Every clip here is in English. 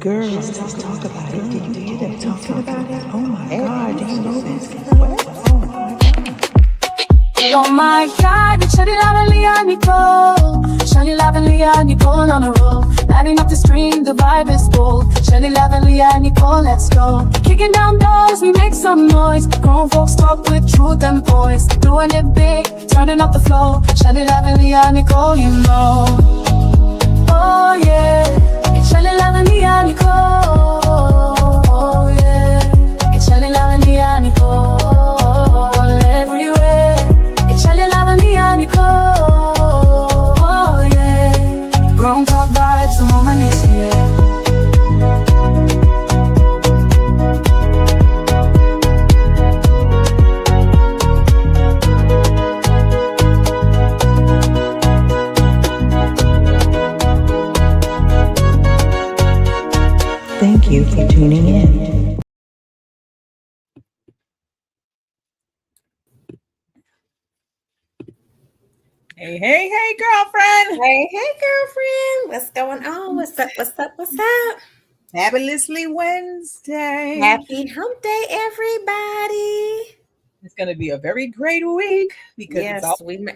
Girl, let's talk about it. Did you hear them talking about it? Oh my God, do you know this? Oh my God, Shani Lavaliani Nicole. Shani Lavaliani Nicole on a roll. Lighting up the stream, the vibe is full. Shani Lavaliani Nicole, let's go. Kicking down doors, we make some noise. Grown folks talk with truth and voice. Doing it big, turning up the flow. Shani Lavaliani Nicole, you know. Oh yeah, it's Shani Lavaliani Nicole. Oh yeah, it's Shani Lavaliani Nicole. Everywhere. Oh yeah, grown talk vibes, the moment is here. Thank you for tuning in. Hey, girlfriend. Hey, girlfriend. What's going on? What's up? Fabulously Wednesday. Happy hump day, everybody. It's going to be a very great week because yes, it's all. We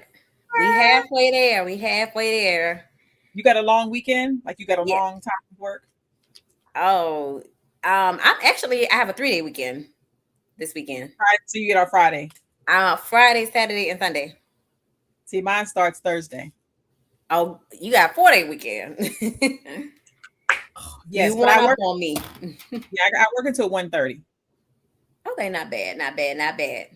halfway there. We halfway there. You got a long weekend? Like you got a long time of work? Oh, I have a 3-day weekend this weekend. All right, so you get on Friday. Friday, Saturday, and Sunday. See, mine starts Thursday. Oh, you got 4-day weekend. Yes, but I work on me. Yeah, I work until 1:30. Okay, not bad.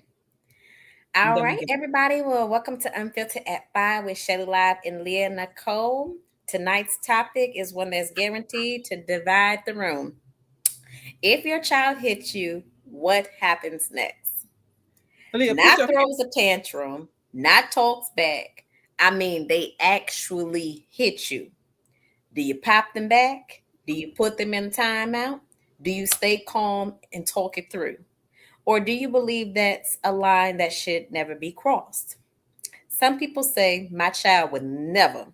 All right, everybody. Well, welcome to Unfiltered at 5 with Shelly Live and Leah Nicole. Tonight's topic is one that's guaranteed to divide the room. If your child hits you, what happens next? Leah, not throws a tantrum, not talks back. I mean, they actually hit you. Do you pop them back? Do you put them in timeout? Do you stay calm and talk it through? Or do you believe that's a line that should never be crossed? Some people say, my child would never.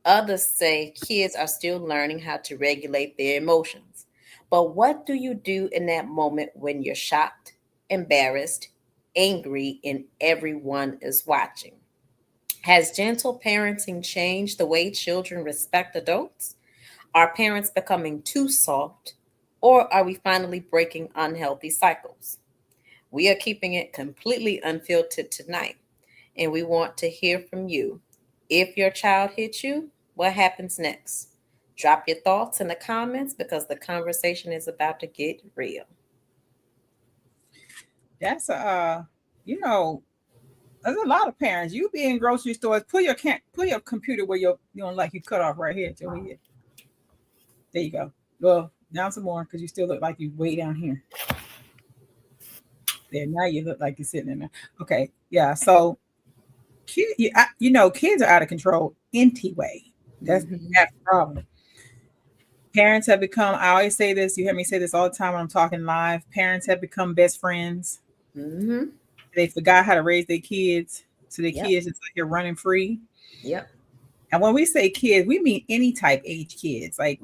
Others say kids are still learning how to regulate their emotions. But what do you do in that moment when you're shocked, embarrassed, angry, and everyone is watching? Has gentle parenting changed the way children respect adults? Are parents becoming too soft, or are we finally breaking unhealthy cycles? We are keeping it completely unfiltered tonight, and we want to hear from you. If your child hits you, what happens next? Drop your thoughts in the comments because the conversation is about to get real. That's there's a lot of parents. You be in grocery stores, pull your computer where you don't like you cut off right here. There you go. Well, down some more because you still look like you way down here. There, now you look like you're sitting in there. Okay, yeah. So, kids are out of control anyway. That's the problem. Parents have become. I always say this. You hear me say this all the time when I'm talking live. Parents have become best friends. Mm-hmm. They forgot how to raise their kids, so their kids is like you're running free. Yep. And when we say kids, we mean any type age kids, like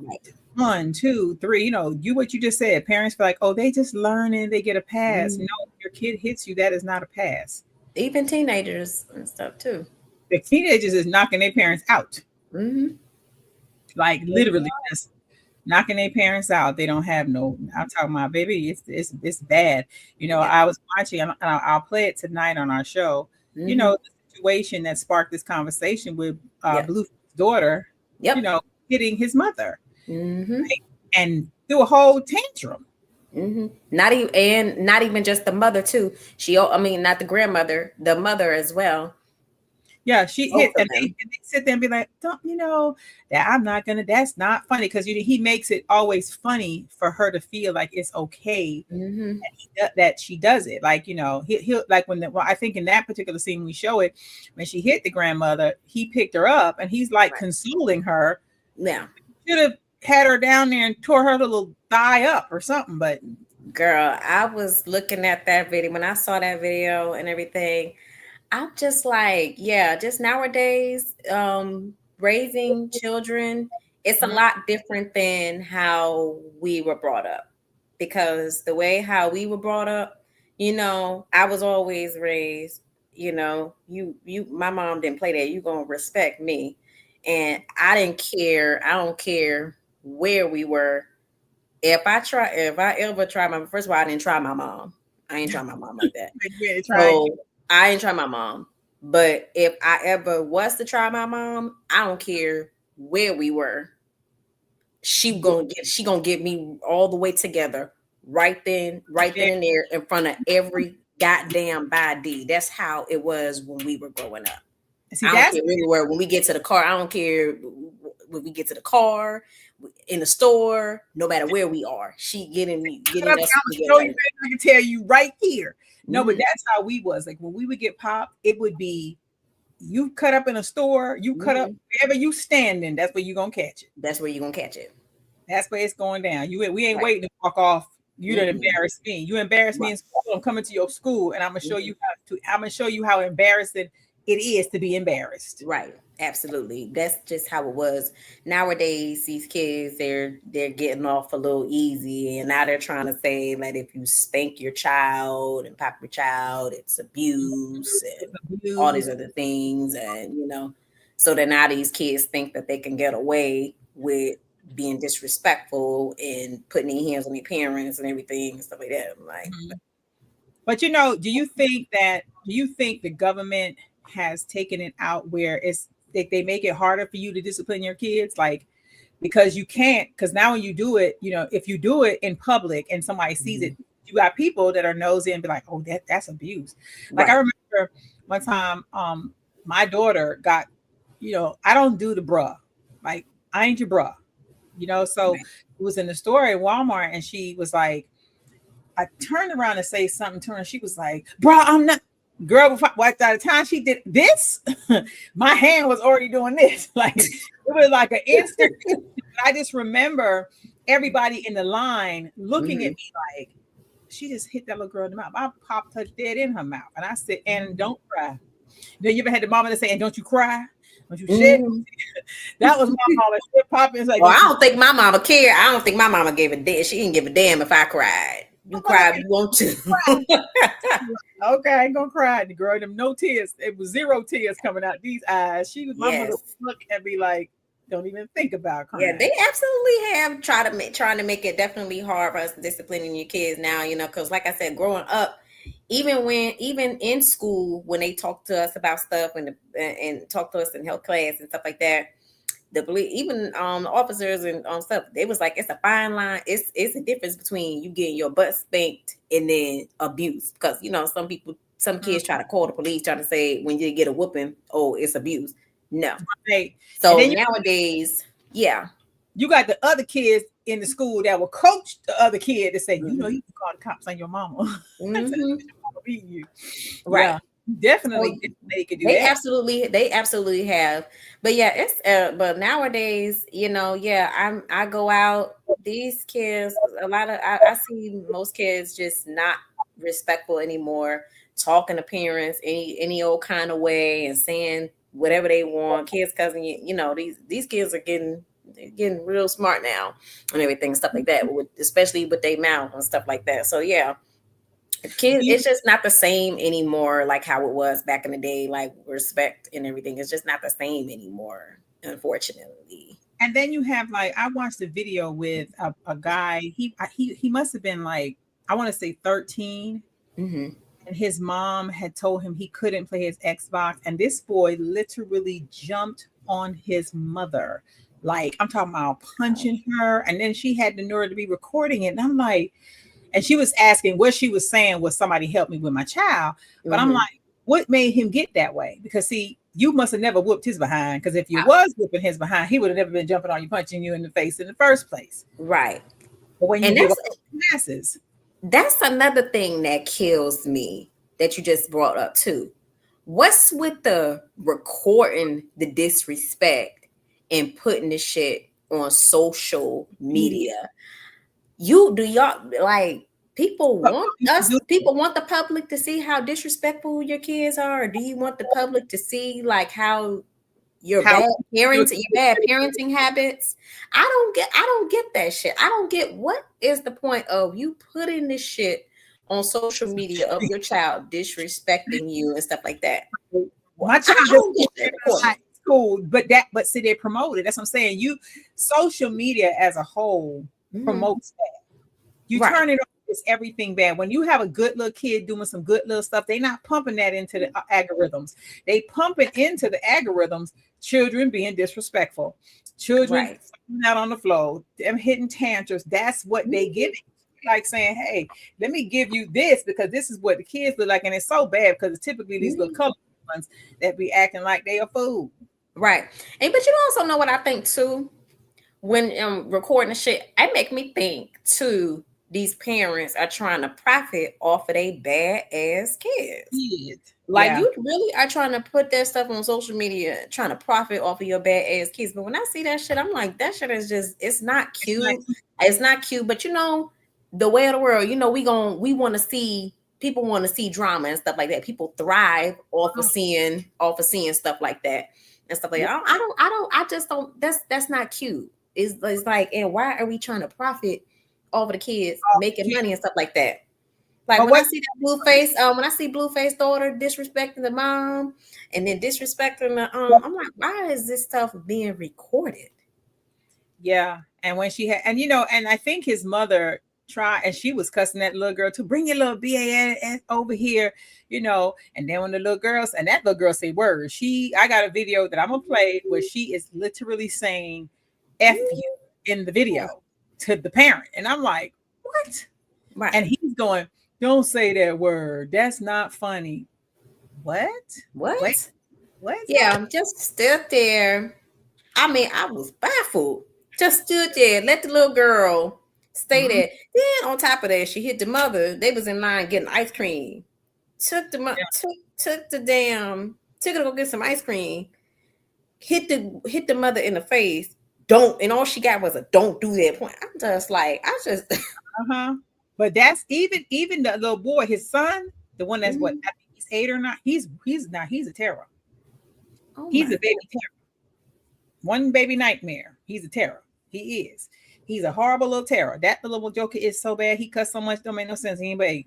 1, 2, 3. What you just said. Parents feel like, oh, they just learning, they get a pass. No, your kid hits you, that is not a pass. Even teenagers and stuff too. The teenagers is knocking their parents out. Mm-hmm. Like literally just knocking their parents out. They don't have no. I'm talking about, baby, it's bad. I was watching, and I'll play it tonight on our show. Mm-hmm. The situation that sparked this conversation with Blue's daughter. Hitting his mother. Mm-hmm. Right? And threw a whole tantrum. Mm-hmm. Not even just the mother too. Not the grandmother, the mother as well. Yeah, she hit, and they sit there and be like, that I'm not gonna. That's not funny because he makes it always funny for her to feel like it's okay that she does it. Like he'll like I think in that particular scene we show it when she hit the grandmother, he picked her up and he's like consoling her. Yeah, should have had her down there and tore her little thigh up or something. But girl, I was looking at that video when I saw that video and everything. I'm just like, just nowadays, raising children It's a lot different than how we were brought up, because the way how we were brought up, I was always raised, my mom didn't play that. You gonna respect me. And I didn't care. I don't care where we were. If I ever try first of all, I didn't try my mom. I ain't try my mom like that. So I ain't try my mom. But if I ever was to try my mom, I don't care where we were. She gonna get me all the way together right then and there in front of every goddamn body. That's how it was when we were growing up. See, I don't care where we were. When we get to the car, I don't care when we get to the car, in the store, no matter where we are. She getting us together. I can tell you right here. No, but that's how we was. Like when we would get popped, it would be you cut up in a store, you cut up wherever you standing, that's where you're gonna catch it. That's where you're gonna catch it. That's where it's going down. We ain't waiting to walk off. You done embarrass me. You embarrass me in school. I'm coming to your school and I'm gonna show you how embarrassing it is to be embarrassed. Right. Absolutely. That's just how it was. Nowadays, these kids, they're getting off a little easy, and now they're trying to say that if you spank your child and pop your child, it's abuse and all these other things. And so then now these kids think that they can get away with being disrespectful and putting their hands on their parents and everything and stuff like that. But do you think the government has taken it out where they make it harder for you to discipline your kids, like, because you can't, because now when you do it, if you do it in public and somebody sees it, you got people that are nosy and be like, oh, that's abuse. Like I remember one time, my daughter got, I don't do the bruh, like I ain't your bruh, so it was in the store at Walmart and she was like, I turned around to say something to her and she was like, bruh, I'm not. Girl, by the time she did this, my hand was already doing this. Like it was like an instant. I just remember everybody in the line looking at me like, she just hit that little girl in the mouth. I popped her dead in her mouth. And I said, and don't cry. You ever had the mama that say, and don't you cry? Don't you shit? That was my mama. Shit popping. Like, well, I don't think my mama cared. I don't think my mama gave a damn. She didn't give a damn if I cried. You cry if you want to. Okay, I ain't gonna cry. The girl, them no tears. It was 0 tears coming out these eyes. She was my mother look and be like, don't even think about crying. Yeah, they absolutely have trying to make it definitely hard for us disciplining your kids now, because like I said, growing up, even in school, when they talk to us about stuff and talk to us in health class and stuff like that, even officers and stuff, they was like, it's a fine line. It's a difference between you getting your butt spanked and then abuse, because some kids try to call the police trying to say when you get a whooping, oh, it's abuse. No. Right. So nowadays, you got the other kids in the school that will coach the other kid to say, you can call the cops on your mama. Beat you. Right. Yeah. Definitely they could do they that. They absolutely have. But yeah, it's but nowadays, I go out, these kids, I see most kids just not respectful anymore, talking to parents any old kind of way and saying whatever they want. Kids cousin, these kids are getting real smart now and everything, stuff like that, especially with their mouth and stuff like that. So yeah. Kids, it's just not the same anymore, like how it was back in the day, like respect and everything. It's just not the same anymore, unfortunately. And then you have I watched a video with a guy. He must have been I want to say 13, and his mom had told him he couldn't play his Xbox, and this boy literally jumped on his mother, like I'm talking about punching her, and then she had the nerve to be recording it, and I'm like. And she was asking what she was saying was somebody help me with my child. But I'm like, what made him get that way? Because see, you must have never whooped his behind. Because if you was whooping his behind, he would have never been jumping on you, punching you in the face in the first place. Right. But when you give up masses. That's another thing that kills me that you just brought up too. What's with the recording the disrespect and putting the shit on social media? Y'all like people want the public to see how disrespectful your kids are, or do you want the public to see like how your bad parenting habits. I don't get that shit. I don't get what is the point of you putting this shit on social media of your child disrespecting you and stuff like that. My child don't get that. Cool, but see, they promote it. That's what I'm saying. Social media as a whole promotes that. You turn it on, it's everything bad. When you have a good little kid doing some good little stuff, they're not pumping that into the algorithms. They pump it into the algorithms. Children being disrespectful, children out on the floor, them hitting tantrums. That's what they give. Like saying, hey, let me give you this because this is what the kids look like, and it's so bad because it's typically these little colorful ones that be acting like they are food. Right. And but you also know what I think too, when recording the shit, it make me think too, these parents are trying to profit off of their bad ass kids. Like you really are trying to put that stuff on social media, trying to profit off of your bad ass kids. But when I see that shit, I'm like, that shit is just, it's not cute. It's not cute. But you know, the way of the world, you know, we want to see, people want to see drama and stuff like that. People thrive off of seeing stuff like that and stuff like that. I just don't, that's not cute. It's like, and why are we trying to profit over the kids making money and stuff like that? Like when I see that when I see Blueface daughter disrespecting the mom and then disrespecting the I'm like, why is this stuff being recorded? Yeah, and when she had, and you know, and I think his mother tried, and she was cussing that little girl to bring your little BAS over here, you know. And then when the little girls, and that little girl say words, I got a video that I'm gonna play where she is literally saying F you in the video to the parent. And I'm like, what? Right. And he's going, don't say that word. That's not funny. What? Wait, what? Yeah, I'm just stood there. I mean, I was baffled. Just stood there, let the little girl stay there. Then on top of that, she hit the mother. They was in line getting ice cream. Took her to go get some ice cream. Hit the mother in the face. And all she got was a don't do that point. I'm just like, But that's even the little boy, his son, the one that's what, I think he's 8 or not. He's a terror. He's a baby terror. One baby nightmare. He's a terror. He is. He's a horrible little terror. That little joker is so bad. He cuss so much, don't make no sense to anybody.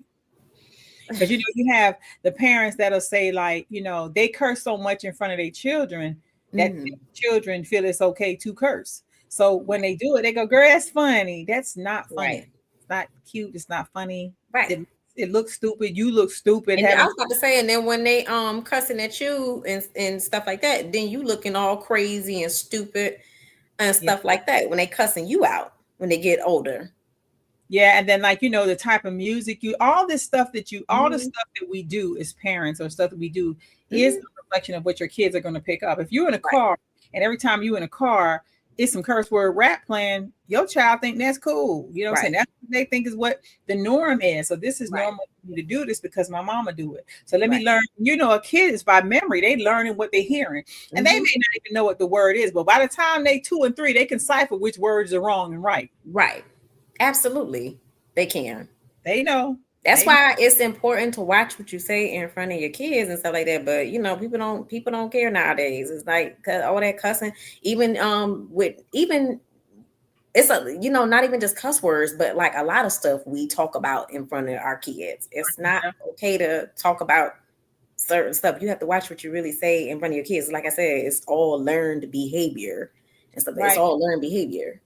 Because you know, you have the parents that'll say, like, you know, they curse so much in front of their children that children feel it's okay to curse. So when they do it, they go, girl, that's funny. That's not funny. Right. It's not cute. It's not funny. Right. It looks stupid. You look stupid. And I was about to say, and then when they cussing at you and stuff like that, then you looking all crazy and stupid and stuff like that when they cussing you out when they get older. Yeah, and then like, you know, the type of music all the stuff that we do as parents or stuff that we do is a reflection of what your kids are going to pick up. If you're in a car and every time you're in a car, it's some curse word rap playing, your child think that's cool. You know what I'm saying? That's what they think is what the norm is. So this is normal for me to do this because my mama do it. So let me learn. You know, a kid is by memory. They learning what they're hearing. And they may not even know what the word is, but by the time they 2 and 3, they can cipher which words are wrong and right. Right. Absolutely. They can. They know. That's why it's important to watch what you say in front of your kids and stuff like that. But you know, people don't care nowadays. It's like all that cussing, even it's not even just cuss words, but like a lot of stuff we talk about in front of our kids. It's not okay to talk about certain stuff. You have to watch what you really say in front of your kids. Like I said, it's all learned behavior and stuff. It's all learned behavior.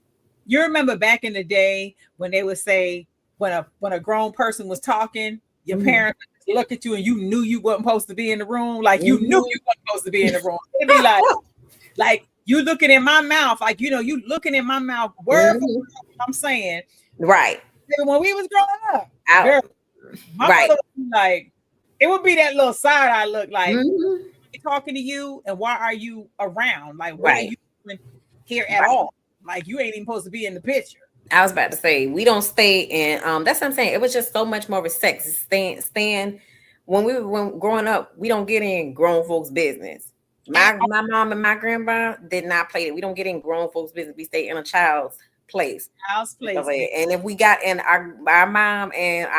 You remember back in the day when they would say, when a grown person was talking, your parents would look at you and you knew you wasn't supposed to be in the room. Like you knew you wasn't supposed to be in the room. It'd be like you looking in my mouth, like, you know, you looking in my mouth, word for word, I'm saying. Right. When we was growing up, girl, my mother would be like, it would be that little side eye look like, talking to you and why are you around? Like, what are you doing here at all? Like, you ain't even supposed to be in the picture. I was about to say, we don't stay in, that's what I'm saying. It was just so much more respect. Staying when growing up, we don't get in grown folks' business. My mom and my grandma did not play it. We don't get in grown folks' business. We stay in a child's place. And if we got in our mom and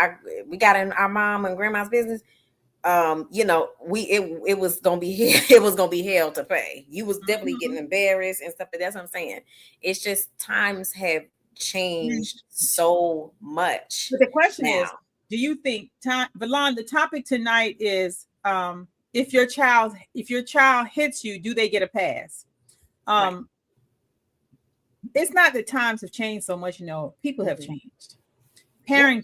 we got in our mom and grandma's business, you know, it was gonna be it was gonna be hell to pay. You was definitely getting embarrassed and stuff, but that's what I'm saying. It's just times have changed so much. But the question Now, is, do you think Valon, the topic tonight is if your child hits you, do they get a pass? right. It's not that times have changed so much, you know, people have changed. Yeah.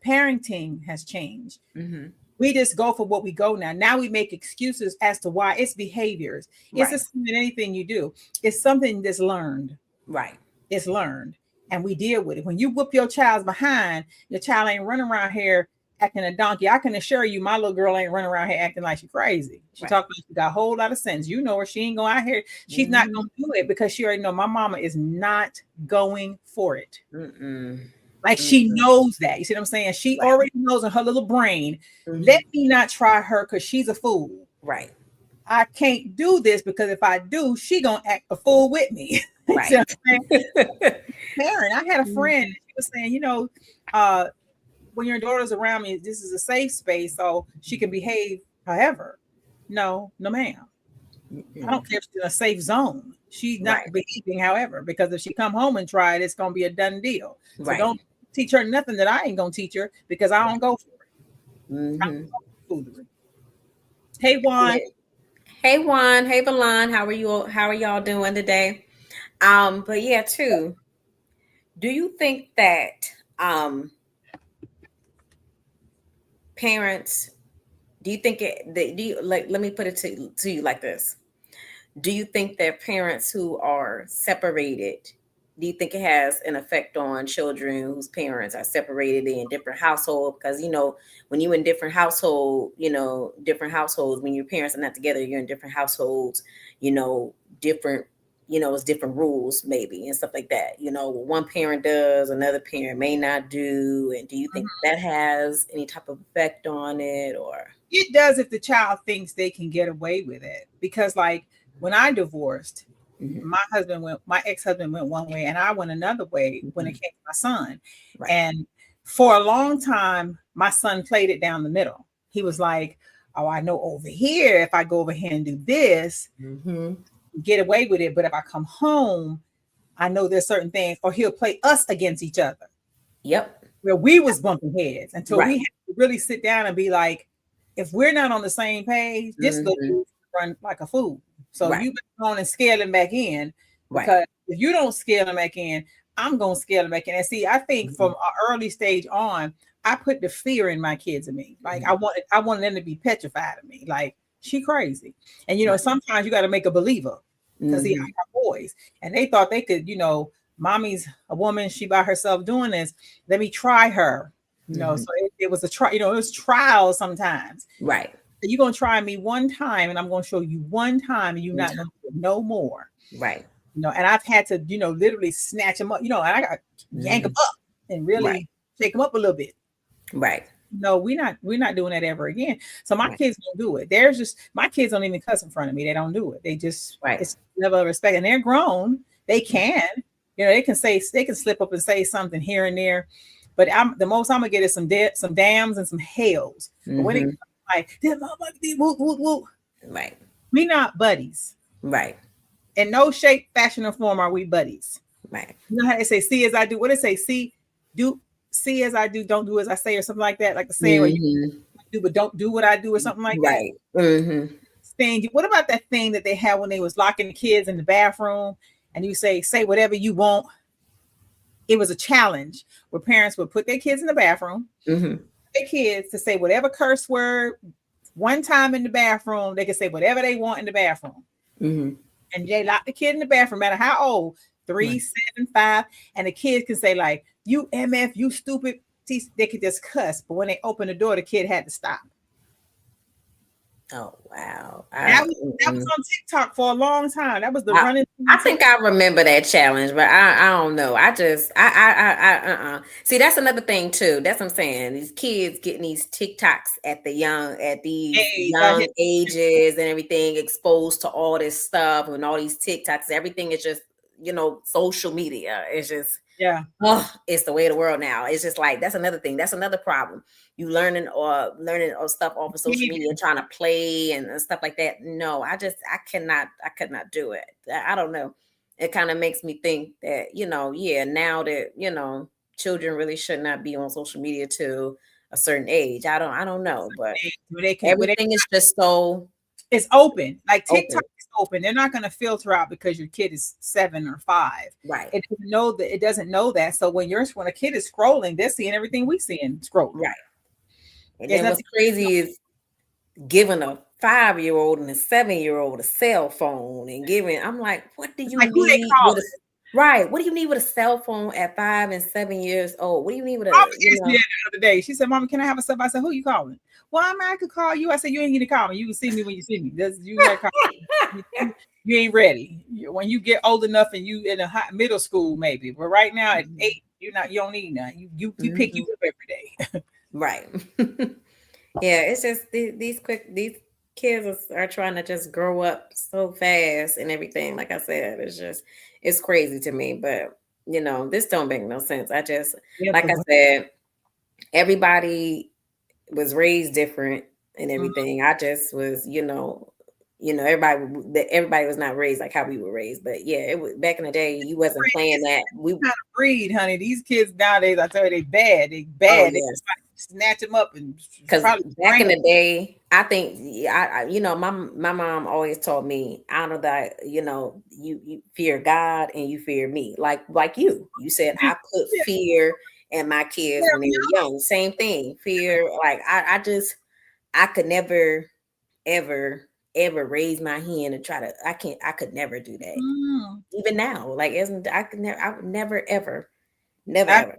Parenting has changed. Mm-hmm. We just go for what we go now. Now we make excuses as to why. It's behaviors. It's Right. the same in anything you do. It's something that's learned. Right. It's learned. And we deal with it. When you whoop your child's behind, your child ain't running around here acting a donkey. I can assure you, my little girl ain't running around here acting like she's crazy. She Right. talking like she got a whole lot of sense. You know her. She ain't going out here. She's not going to do it because she already know my mama is not going for it. Mm-mm. Like she knows that. You see what I'm saying? She Right. already knows in her little brain, let me not try her because she's a fool. Right. I can't do this because if I do, she gonna act a fool with me. Right. See what I'm saying? Karen, I had a friend, she was saying, you know, when your daughter's around me, this is a safe space, so she can behave however. No, ma'am. I don't care if she's in a safe zone. She's not behaving however, because if she come home and try it, it's gonna be a done deal. So don't teach her nothing that I ain't gonna teach her because I don't go for it. Mm-hmm. Hey Juan. Hey Juan. Hey Valon. How are y'all doing today? But yeah, too. Do you think that parents, do you think let me put it to you like this. Do you think that parents who are separated, do you think it has an effect on children whose parents are separated in different households? Because, you know, when you're in different households, when your parents are not together, you're in different households, it's different rules maybe and stuff like that. You know, one parent does, another parent may not do. And do you think that has any type of effect on it? Or it does if the child thinks they can get away with it. Because like when I divorced, my ex-husband went one way and I went another way when it came to my son. Right. And for a long time, my son played it down the middle. He was like, oh, I know over here, if I go over here and do this, get away with it. But if I come home, I know there's certain things, or he'll play us against each other. Yep. Where we was bumping heads until we had to really sit down and be like, if we're not on the same page, this little run like a fool. So you been on and scale him back in, because if you don't scale him back in, I'm gonna scale him back in. And see, I think from an early stage on, I put the fear in my kids and me. Like I wanted them to be petrified of me. Like she crazy. And you know, sometimes you got to make a believer, because I got boys and they thought they could, you know, mommy's a woman, she by herself doing this. Let me try her. You know, so it was a try, you know, it was trials sometimes. Right. You're going to try me one time and I'm going to show you one time and you're not going to do it no more. Right. You know, and I've had to, you know, literally snatch them up, you know, and I got to yank them up and really shake them up a little bit. Right. No, we're not doing that ever again. So my kids don't do it. My kids don't even cuss in front of me. They don't do it. They just, it's level of respect, and they're grown. They can, you know, they can slip up and say something here and there. But the most I'm gonna get is some dams and some hells. But when it like, woo, woo, woo. Right. We not buddies. Right. In no shape, fashion, or form are we buddies. Right. You know how they say, see as I do? What they say, see as I do, don't do as I say, or something like that. Like the saying where you do, but don't do what I do, or something like that. Right. Thing. What about that thing that they had when they was locking the kids in the bathroom and you say whatever you want? It was a challenge where parents would put their kids in the bathroom, their kids to say whatever curse word one time in the bathroom. They could say whatever they want in the bathroom. And they lock the kid in the bathroom, no matter how old, 3, 7, 5, and the kids can say like, you MF, you stupid. They could just cuss, but when they opened the door, the kid had to stop. Oh wow! That was on TikTok for a long time. That was the running. I think I remember that challenge, but I don't know. See, that's another thing too. That's what I'm saying. These kids getting these TikToks at these young ages and everything, exposed to all this stuff and all these TikToks. Everything is just, you know, social media. It's just Yeah. Oh, it's the way of the world now. It's just like that's another thing. That's another problem. You learning or stuff off of social media, trying to play and stuff like that. No, I could not do it. I don't know. It kind of makes me think that, yeah, now that, children really should not be on social media to a certain age. I don't know, but everything is just so it's open. Like open. TikTok is open. They're not going to filter out because your kid is 7 or 5. Right. It doesn't know that. So when a kid is scrolling, they're seeing everything we seeing scrolling. Right. And then what's crazy is giving a 5-year-old and a 7-year-old a cell phone and I'm like, what do you need with right? What do you need with a cell phone at 5 and 7 years old? What do you need with a the other day? She said, "Mama, can I have a sub?" I said, "Who you calling?" Well, I could call you. I said, "You ain't need to call me. You can see me when you see me. You got call me. You ain't ready. When you get old enough and you in a middle school, maybe. But right now at 8, you don't need none. You pick you up every day." Right. Yeah, it's just these kids are trying to just grow up so fast and everything. Like I said, it's crazy to me. But this don't make no sense. I said, everybody was raised different and everything. I just was, everybody was not raised like how we were raised. But yeah, it was back in the day. You wasn't playing that. We kind of breed, honey. These kids nowadays, I tell you, they bad. They bad. Oh, yes. They snatch them up and because back in the day, I think my mom always told me, honor that you fear God and you fear me, like you said. I put fear in my kids when they were young. Same thing, fear. Like I could never ever raise my hand and try to. I could never do that. Even now, like I would never ever. Never ever.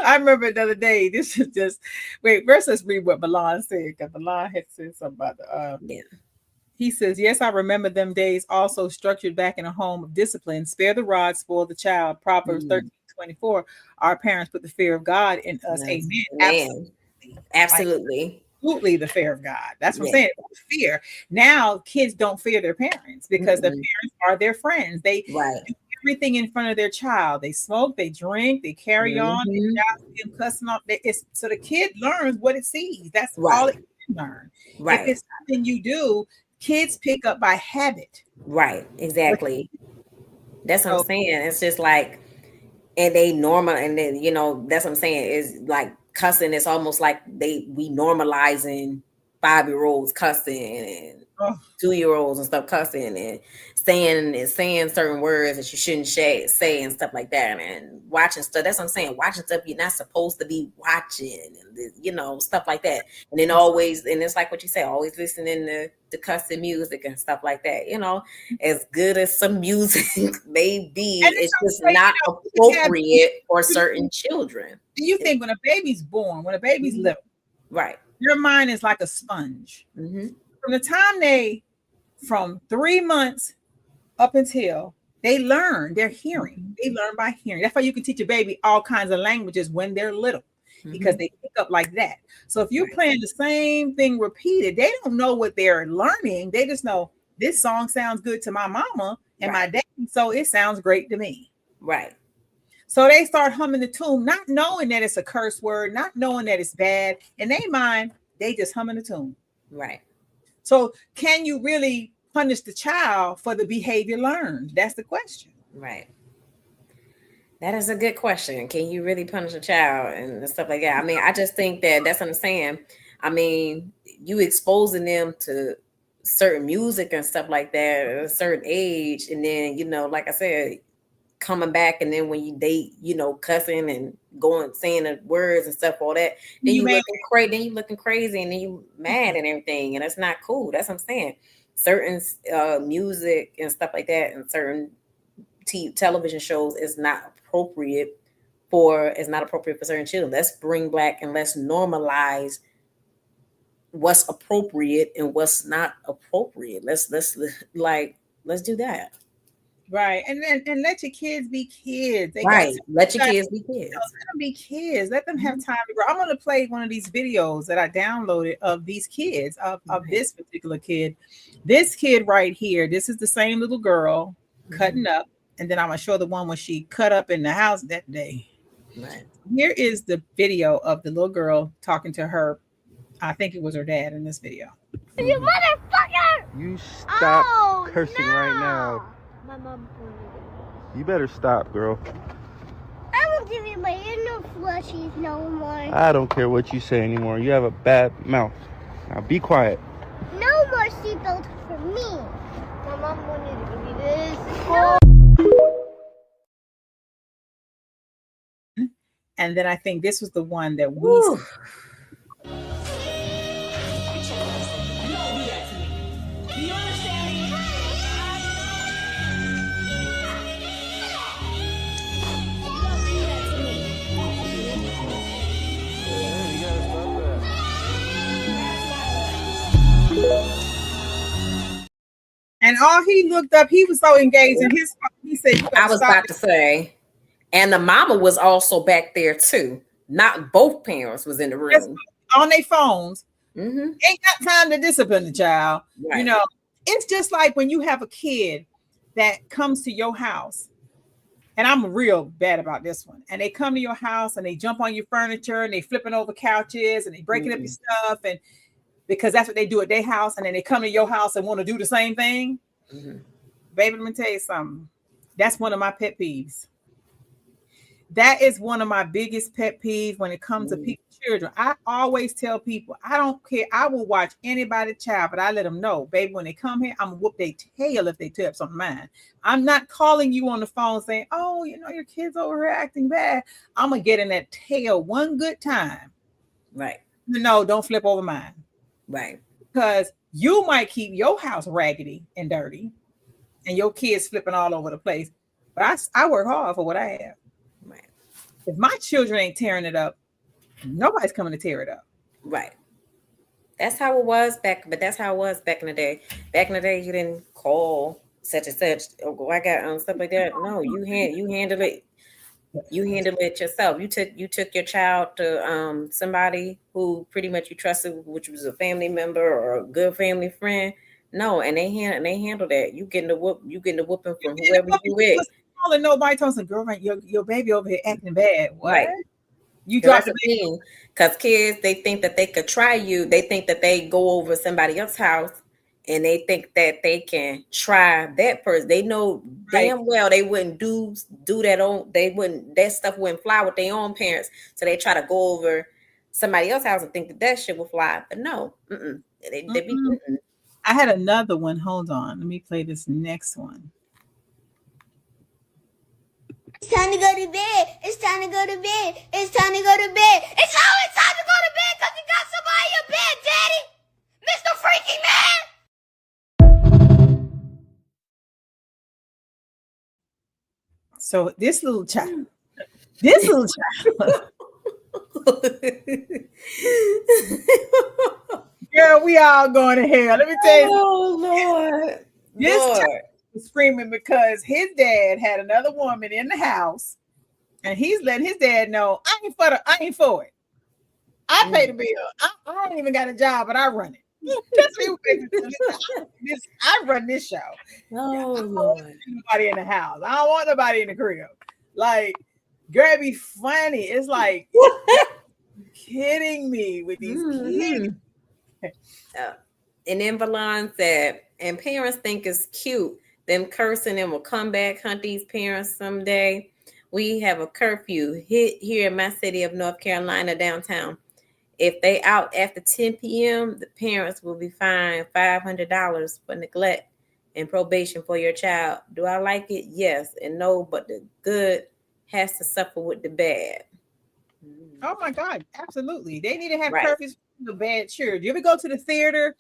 I remember the other day. This is just wait. First, let's read what Milan said, because Milan had said something about the. He says, "Yes, I remember them days. Also structured back in a home of discipline. Spare the rod, spoil the child. Proverbs 13:24. Our parents put the fear of God in us. Yes. Amen. Absolutely. Absolutely, the fear of God. That's what I'm saying. Fear. Now, kids don't fear their parents because their parents are their friends. They do everything in front of their child. They smoke, they drink, they carry on, they cussing off. So the kid learns what it sees. That's all it can learn. If it's something you do, kids pick up by habit. Right. Exactly. That's what I'm saying. It's just like, and they normal, and then that's what I'm saying is like cussing. It's almost like we normalizing 5-year-olds cussing and 2-year-olds and stuff cussing and saying certain words that you shouldn't say and stuff like that, and watching stuff. That's what I'm saying. Watching stuff you're not supposed to be watching, and stuff like that. And then always, and it's like what you say, always listening to cussing music and stuff like that. As good as some music may be, it's just not appropriate for certain children. Do you think when a baby's born, when a baby's little, right, your mind is like a sponge. From the time from 3 months up until they learn, they're hearing. They learn by hearing. That's why you can teach a baby all kinds of languages when they're little, because they pick up like that. So if you're playing the same thing repeated, they don't know what they're learning. They just know this song sounds good to my mama and my dad, so it sounds great to me. Right. So they start humming the tune, not knowing that it's a curse word, not knowing that it's bad. In their mind, they just humming the tune. Right. So can you really punish the child for the behavior learned? That's the question. Right. That is a good question. Can you really punish a child and stuff like that? I mean, I just think that's what I'm saying. I mean, you exposing them to certain music and stuff like that at a certain age, and then like I said, coming back, and then when they cussing and going saying the words and stuff, all that, then you looking crazy, and then you mad and everything, and that's not cool. That's what I'm saying. Certain music and stuff like that, and certain television shows is not appropriate for certain children. Let's bring back and let's normalize what's appropriate and what's not appropriate. Let's do that. Right. And let your kids be kids. Let your kids be kids. Let them be kids. Let them have time to grow. I'm going to play one of these videos that I downloaded of these kids, of this particular kid. This kid right here, this is the same little girl cutting up. and then I'm gonna show the one when she cut up in the house that day. Right. Here is the video of the little girl talking to her. I think it was her dad in this video. You motherfucker! You stop cursing right now. My mom pointed at me. You better stop, girl. I won't give you my inner plushies no more. I don't care what you say anymore. You have a bad mouth. Now be quiet. No more seatbelt for me. My mom wanted to give me this. And then I think this was the one that we. Woo. And all he looked up, he was so engaged in his. He said, "You I was stop about to say, and the mama was also back there too. Not both parents was in the room on their phones. Mm-hmm. Ain't got time to discipline the child. Right. You know, it's just like when you have a kid that comes to your house, and I'm real bad about this one. And they come to your house and they jump on your furniture and they flipping over couches and they breaking up your stuff, and because that's what they do at their house, and then they come to your house and want to do the same thing. Mm-hmm. Baby, let me tell you something. That's one of my pet peeves. That is one of my biggest pet peeves when it comes to people, children. I always tell people, I don't care. I will watch anybody's child, but I let them know, baby, when they come here, I'm gonna whoop their tail if they touch on mine. I'm not calling you on the phone saying, oh, you know, your kid's over here acting bad. I'm gonna get in that tail one good time. Right. No, don't flip over mine. Right. Because you might keep your house raggedy and dirty and your kids flipping all over the place. But I work hard for what I have. Right. If my children ain't tearing it up, nobody's coming to tear it up. Right. That's how it was back, but that's how it was back in the day. Back in the day, you didn't call such and such. Oh, I got stuff like that. No, you handle it. You handle it yourself. You took your child to somebody who pretty much you trusted, which was a family member or a good family friend. No, and they handle that. You getting the whooping from whoever you with. Calling nobody telling girlfriend, your baby over here acting bad. What? Right. You dropped the baby. Because kids, they think that they could try you. They think that they go over somebody else's house and they think that they can try that person. They know damn well they wouldn't do that stuff wouldn't fly with their own parents. So they try to go over somebody else's house and think that shit will fly. But no, I had another one. Hold on. Let me play this next one. It's time to go to bed. It's time to go to bed. It's time to go to bed. It's always time to go to bed because you got somebody in your bed, Daddy. Mr. Freaky Man. So this little child. Girl, we all going to hell. Let me tell you. Oh, Lord. This child was screaming because his dad had another woman in the house, and he's letting his dad know, I ain't for it. I pay the bill. I ain't even got a job, but I run it. I run this show. Oh, I don't Lord. want nobody in the house. I don't want nobody in the crib. Like, girl, it'd be funny. It's like, kidding me with these kids. And then Valon said, and parents think it's cute. Them cursing and will come back, hunt these parents someday. We have a curfew hit here in my city of North Carolina downtown. If they out after 10 p.m., the parents will be fined $500 for neglect and probation for your child. Do I like it? Yes and no, but the good has to suffer with the bad. Oh my God, absolutely. They need to have curfews for the bad. Sure. Do you ever go to the theater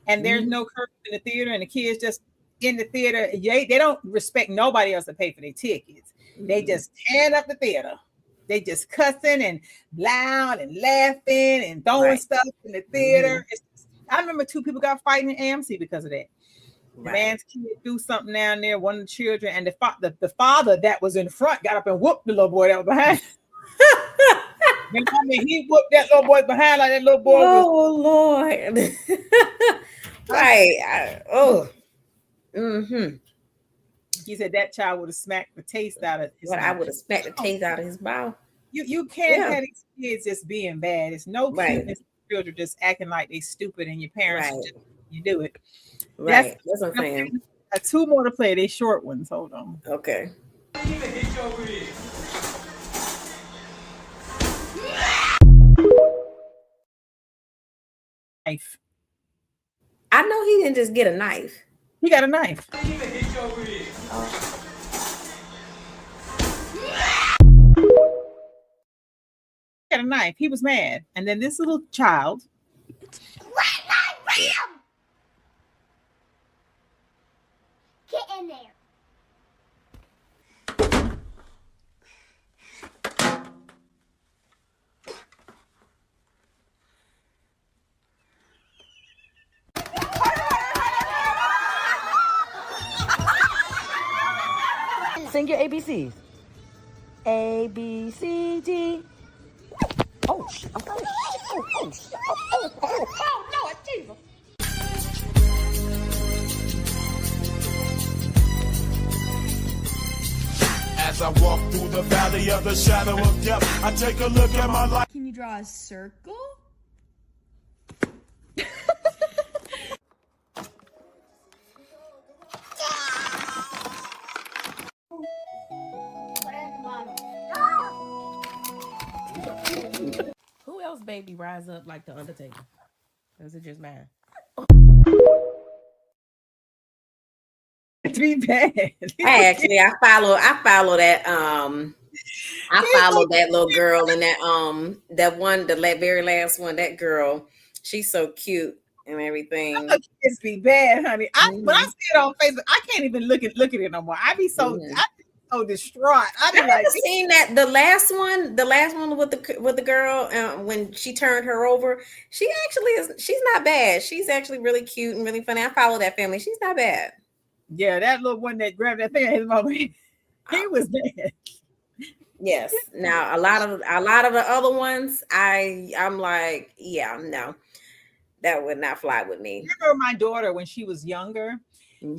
and there's no curfew in the theater and the kids just in the theater? They don't respect nobody else to pay for their tickets. They just tearing up the theater. They just cussing and loud and laughing and throwing stuff in the theater. I remember 2 people got fighting in AMC because of that. The man's kid do something down there, one of the children, and the father that was in front got up and whooped the little boy that was behind. I mean, he whooped that little boy behind like that little boy was. Oh, Lord. Right. He said that child would have smacked the taste out of his What I mouth. would have smacked the taste out of his mouth. You can't Yeah. have these kids just being bad. It's no Right. cuteness. Children just acting like they stupid, and your parents Right. just you do it. Right. That's what I'm saying. I got 2 more to play. They short ones. Hold on. Okay. Knife. I know he didn't just get a knife. He got a knife. He got a knife. He was mad, and then this little child. Get in there. Sing your ABCs. A, B, C, D. Oh, shit. Oh, shit. Oh, shit. Oh, Lord Jesus. As I walk through the valley of the shadow of death, I take a look at my life. Can you draw a circle? Who else baby rise up like the Undertaker? Or is it just mine? To be bad. I follow that I follow that little girl and that one, the very last one, that girl, she's so cute and everything. Kids be bad, honey. When I see it on Facebook, I can't even look at it no more. I be so so distraught. I be like, seen that the last one with the girl when she turned her over. She actually she's not bad. She's actually really cute and really funny. I follow that family. She's not bad. Yeah, that little one that grabbed that thing at his mama, he was bad. Yes. Now a lot of the other ones, I'm like, yeah, no, that would not fly with me. I remember my daughter when she was younger.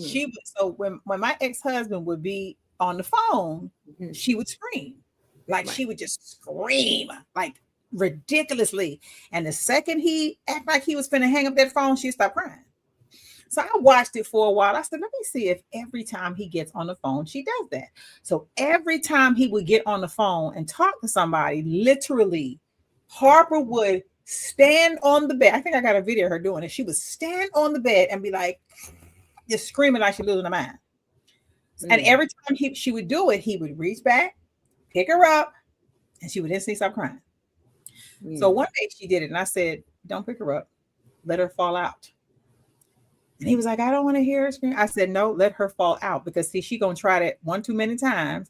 She would, so when my ex-husband would be on the phone, she would scream. Like she would just scream like ridiculously. And the second he act like he was finna hang up that phone, she'd stop crying. So I watched it for a while. I said, let me see if every time he gets on the phone, she does that. So every time he would get on the phone and talk to somebody, literally, Harper would stand on the bed. I think I got a video of her doing it. She would stand on the bed and be like, just screaming like she's losing her mind. And every time she would do it, he would reach back, pick her up, and she would instantly stop crying. So one day she did it, and I said, don't pick her up. Let her fall out. And he was like, I don't want to hear her scream. I said, no, let her fall out, because see, she's going to try that one too many times,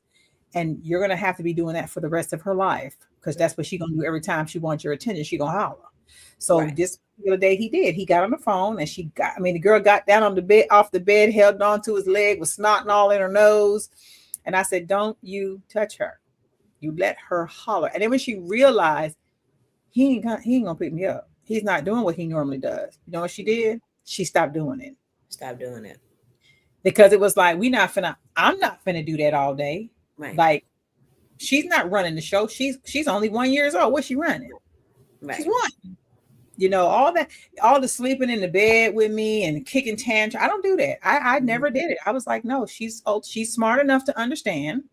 and you're going to have to be doing that for the rest of her life, because that's what she's going to do every time she wants your attention. She's going to holler. So this particular day he did. He got on the phone, and the girl got down on the bed, off the bed, held on to his leg, was snotting all in her nose. And I said, don't you touch her. You let her holler. And then when she realized he ain't going to pick me up, he's not doing what he normally does. You know what she did? She stopped doing it. Stop doing it. Because it was like, I'm not finna do that all day. Right. Like, she's not running the show. She's only 1 year old. What's she running? Right. She's 1. You know, all the sleeping in the bed with me and kicking tantrum. I don't do that. I never did it. I was like, no, she's old. She's smart enough to understand.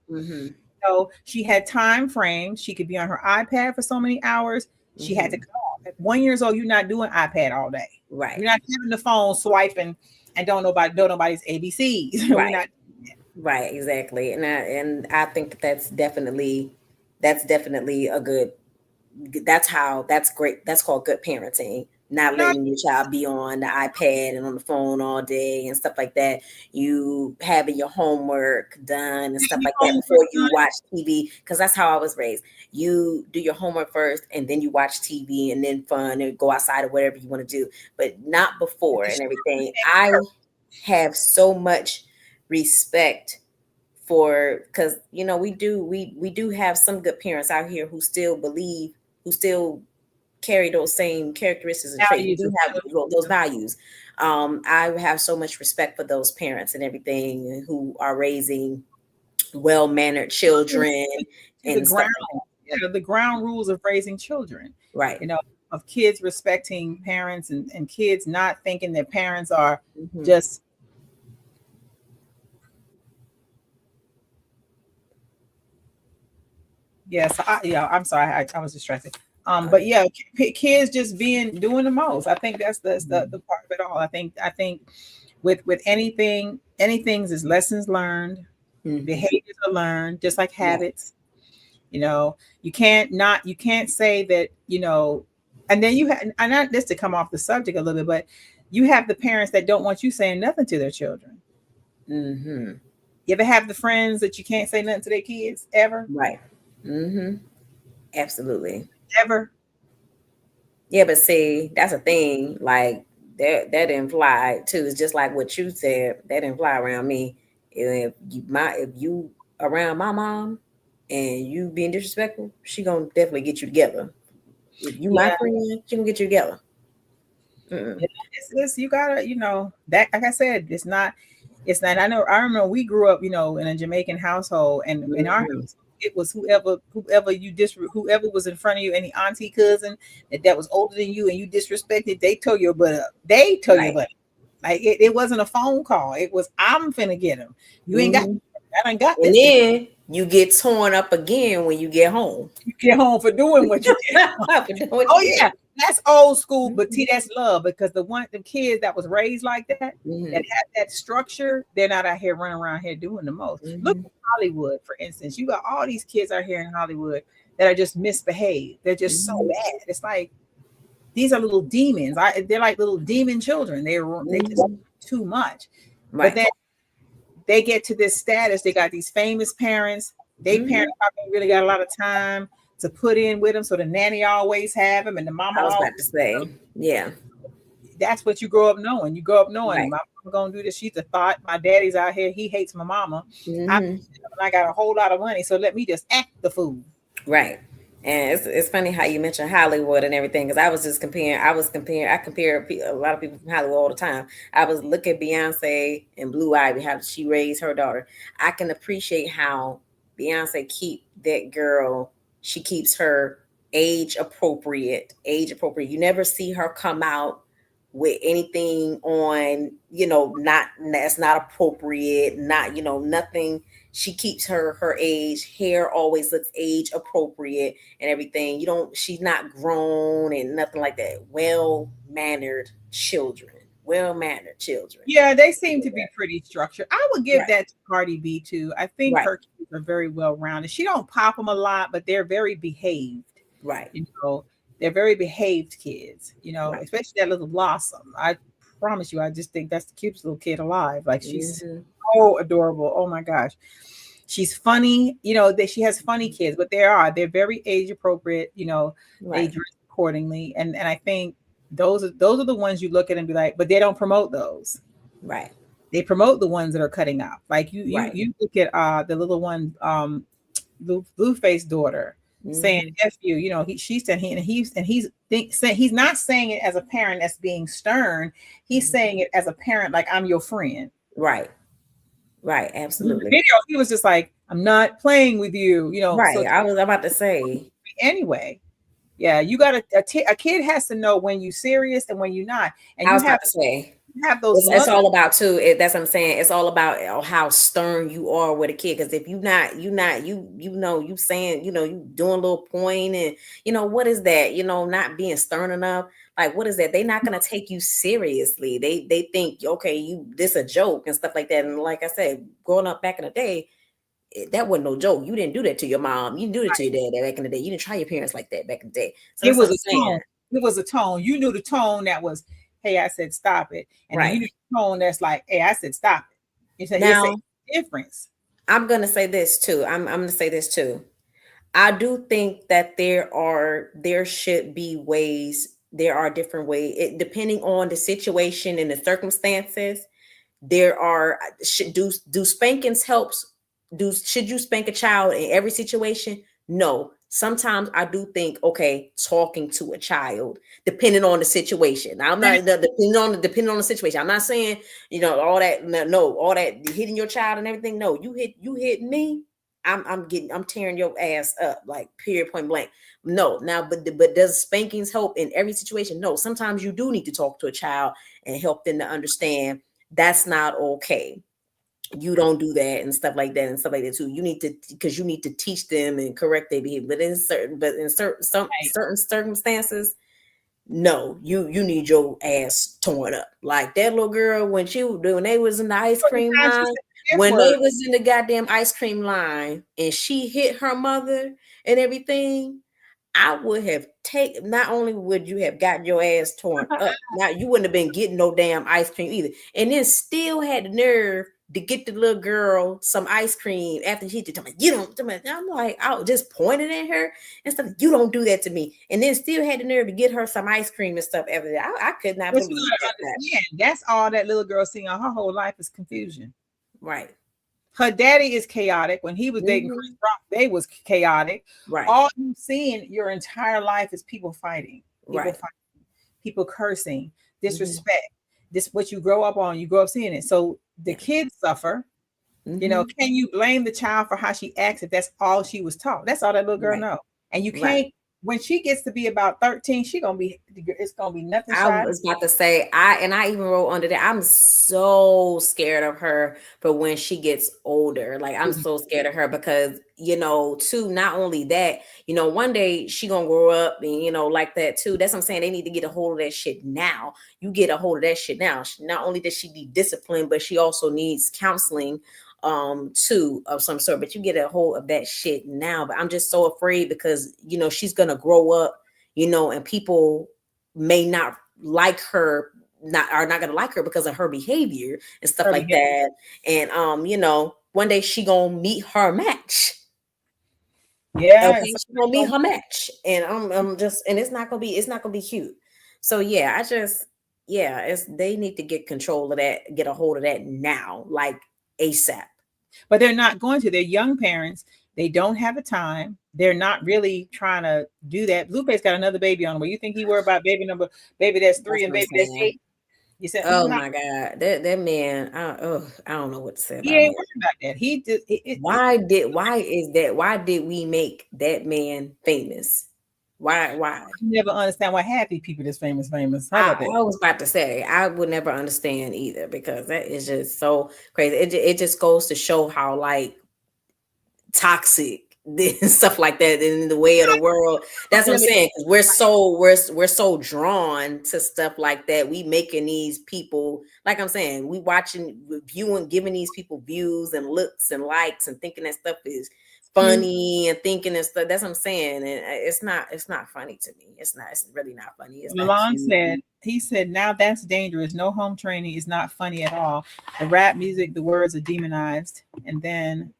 So she had time frames. She could be on her iPad for so many hours. She had to come off. At 1 year old, you're not doing iPad all day. Right. You're not having the phone swiping and don't know nobody's ABCs. Right. Right. Exactly. And I think that's definitely a good. That's great. That's called good parenting. Not letting your child be on the iPad and on the phone all day and stuff like that. You having your homework done and stuff like that before you watch TV, because that's how I was raised. You do your homework first, and then you watch TV, and then fun and go outside or whatever you want to do, but not before and everything. I have so much respect for, because we do have some good parents out here who still carry those same characteristics and traits. We Values do of have those values. I have so much respect for those parents and everything who are raising well-mannered children the and stuff ground, like the ground rules of raising children. that. Right. You know, of kids respecting parents and kids not thinking that parents are Mhm. just. Yes, I'm sorry, I was distracted. But yeah, kids just doing the most. I think that's the part of it all. I think with anything's is lessons learned, Mhm. behaviors are learned, just like Yeah. habits. You know, you can't say that, and then you have, and not just to come off the subject a little bit, but you have the parents that don't want you saying nothing to their children. Mm-hmm. You ever have the friends that you can't say nothing to their kids ever? Right. Mm-hmm. Absolutely. Ever? Yeah, but see, that's a thing. Like that didn't fly too. It's just like what you said. That didn't fly around me. If you around my mom and you being disrespectful, she gonna definitely get you together. If you my Yeah. friend, she gonna get you together. Mm-mm. It's you gotta, that, like I said, it's not. I remember we grew up, in a Jamaican household, and in our Mhm. house, it was whoever whoever was in front of you, any auntie, cousin that was older than you, and you disrespected, they tore your butt up. They tore your Right. butt up. Like it wasn't a phone call. It was, I'm finna get him. You ain't got. Mhm. I done got And this. then you get torn up again when you get home. You get home for doing what you did. For doing what Oh you yeah, did. that's old school, but see, that's love, because the kids that was raised like that, Mhm. that had that structure, they're not out here running around here doing the most. Look Mhm. at Hollywood, for instance. You got all these kids out here in Hollywood that are just misbehaved. They're just so Mhm. bad. It's like these are little demons. They're like little demon children. They just Mhm. too much. But Right. then they get to this status. They got these famous parents. They Mhm. parents probably really got a lot of time to put in with them. So the nanny always have them, and the mama I was always. about to say, yeah. That's what you grow up knowing. You grow up knowing Right. my mama gonna do this. She's a thought. My daddy's out here. He hates my mama. Mhm. I got a whole lot of money, so let me just act the fool. Right. And it's funny how you mentioned Hollywood and everything, because I compare a lot of people from Hollywood all the time. I was looking at Beyonce and Blue Ivy, how she raised her daughter. I can appreciate how Beyonce keep that girl. She keeps her age appropriate. You never see her come out with anything on, not that's not appropriate, not, nothing. She keeps her age. Hair always looks age appropriate and everything. She's not grown and nothing like that. Well-mannered children. Well-mannered children. Yeah, they seem to be pretty structured. I would give Right. that to Cardi B too. I think Right. her kids are very well rounded. She don't pop them a lot, but they're very behaved. Right. They're very behaved kids. Right. Especially that little Blossom. I promise you, I just think that's the cutest little kid alive. Like, she's Mhm. so adorable. Oh my gosh. She's funny, that she has funny kids, but they're very age appropriate, they Right. dress accordingly. And I think those are the ones you look at and be like, but they don't promote those. Right. They promote the ones that are cutting up. Like Right. you look at the little one, Blueface daughter saying Mhm. F you, she's saying he's not saying it as a parent as being stern. He's saying it as a parent, like, I'm your friend. Right. Right. In the Absolutely. video, he was just like, I'm not playing with you, so Right. I was about to say. anyway, yeah, you got a kid has to know when you're serious and when you're not, and I you was about to say. have those It's all mothers. about too. That's what I'm saying. It's all about how stern you are with a kid. Because if you saying, you doing a little point, and what is that? Not being stern enough. Like, what is that? They're not gonna take you seriously. They think, okay, this a joke and stuff like that. And like I said, growing up back in the day, that wasn't no joke. You didn't do that to your mom. You didn't do it to your dad back in the day. You didn't try your parents like that back in the day. So It that's what was I'm a saying. tone. It was a tone. You knew the tone that was, hey, I said stop it, and then you Right. knew the tone that's like, hey, I said stop it. It's a Now, difference. I'm gonna say this too. I'm gonna say this too. I do think that there should be ways, there are different ways, depending on the situation and the circumstances. There are should do spankings helps. Should you spank a child in every situation? No. sometimes I do think, okay, talking to a child, depending on the situation. Now, I'm not depending on the situation. I'm not saying, all that, no, all that hitting your child and everything. No, you hit me, I'm tearing your ass up, like period, point blank. No, now, but does spankings help in every situation? No, sometimes you do need to talk to a child and help them to understand that's not okay. You don't do that and stuff like that too. You need to, because you need to teach them and correct their behavior. But in certain circumstances, no, you need your ass torn up. Like that little girl when they was in the ice cream line, when they was in the goddamn ice cream line and she hit her mother and everything. I would have taken, not only would you have gotten your ass torn up, now you wouldn't have been getting no damn ice cream either. And then still had the nerve to get the little girl some ice cream after she did. You don't, I'm like, I was just pointing at her and stuff. You don't do that to me. And then still had the nerve to get her some ice cream and stuff after that. I could not believe that. That's all that little girl seen her whole life is confusion. Right. Her daddy is chaotic. When he was dating Chris Rock, they was chaotic. Right. All you've seen your entire life is people fighting. People cursing, disrespect. This what you grow up on. You grow up seeing it. So the kids suffer. Can you blame the child for how she acts if that's all she was taught? That's all that little girl know. And you can't. When she gets to be about 13, it's gonna be nothing. I was about to say, I even wrote under that. I'm so scared of her for when she gets older. Like I'm so scared of her because too, not only that, one day she gonna grow up and like that too. That's what I'm saying. They need to get a hold of that shit now. You get a hold of that shit now. Not only does she need discipline, but she also needs counseling too of some sort, but you get a hold of that shit now. But I'm just so afraid because she's gonna grow up, and people may not like her, are not gonna like her because of her behavior and stuff like that. And one day she gonna meet her match. Yeah, okay, she's gonna meet her match, and I'm just, and it's not gonna be cute. So yeah, they need to get control of that, get a hold of that now, like ASAP. But they're not going to. They're young parents. They don't have the time. They're not really trying to do that. Blueface got another baby on the way. You think he worried about baby that's 3 and baby that's 8? You said, oh my God, that man. I don't know what to say. He ain't worried about that. He just. Why did we make that man famous? Why? I never understand why half these people that's famous. I was about to say I would never understand either because that is just so crazy. It just goes to show how like toxic stuff like that in the way of the world. That's what I'm saying. We're so drawn to stuff like that. We making these people, like I'm saying, we watching, viewing, giving these people views and looks and likes and thinking that stuff is funny and thinking and stuff. That's what I'm saying. And it's not funny to me. It's really not funny. Milan said, now that's dangerous. No home training is not funny at all. The rap music, the words are demonized. And then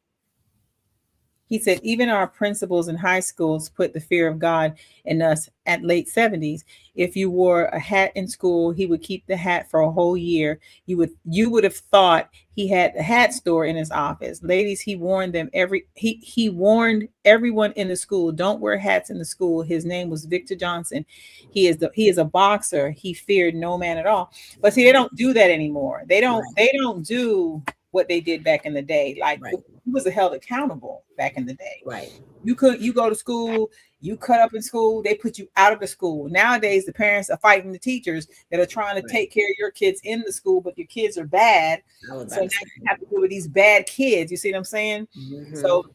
he said, even our principals in high schools put the fear of God in us at late 70s. If you wore a hat in school, he would keep the hat for a whole year. You would have thought he had a hat store in his office. Ladies, he warned them he warned everyone in the school, don't wear hats in the school. His name was Victor Johnson. He is a boxer. He feared no man at all. But see, they don't do that anymore. They don't do what they did back in the day. Like he was held accountable back in the day. Right. You go to school, you cut up in school, they put you out of the school. Nowadays, the parents are fighting the teachers that are trying to take care of your kids in the school, but your kids are bad. So now you have to deal with these bad kids. You see what I'm saying? Mm-hmm. So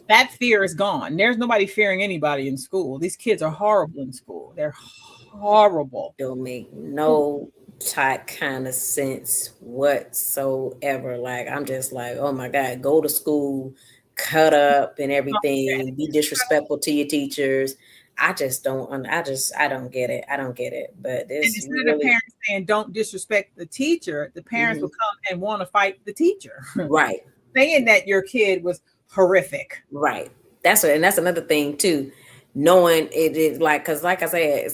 that fear is gone. There's nobody fearing anybody in school. These kids are horrible in school. They're horrible. Don't make no kind of sense whatsoever. Like I'm just like, oh my God, go to school, cut up and everything, be disrespectful to your teachers. I don't get it. But this instead of the parents saying don't disrespect the teacher, the parents will come and want to fight the teacher. Right. Saying that your kid was horrific. Right. That's another thing too. Knowing it is like, because like I said,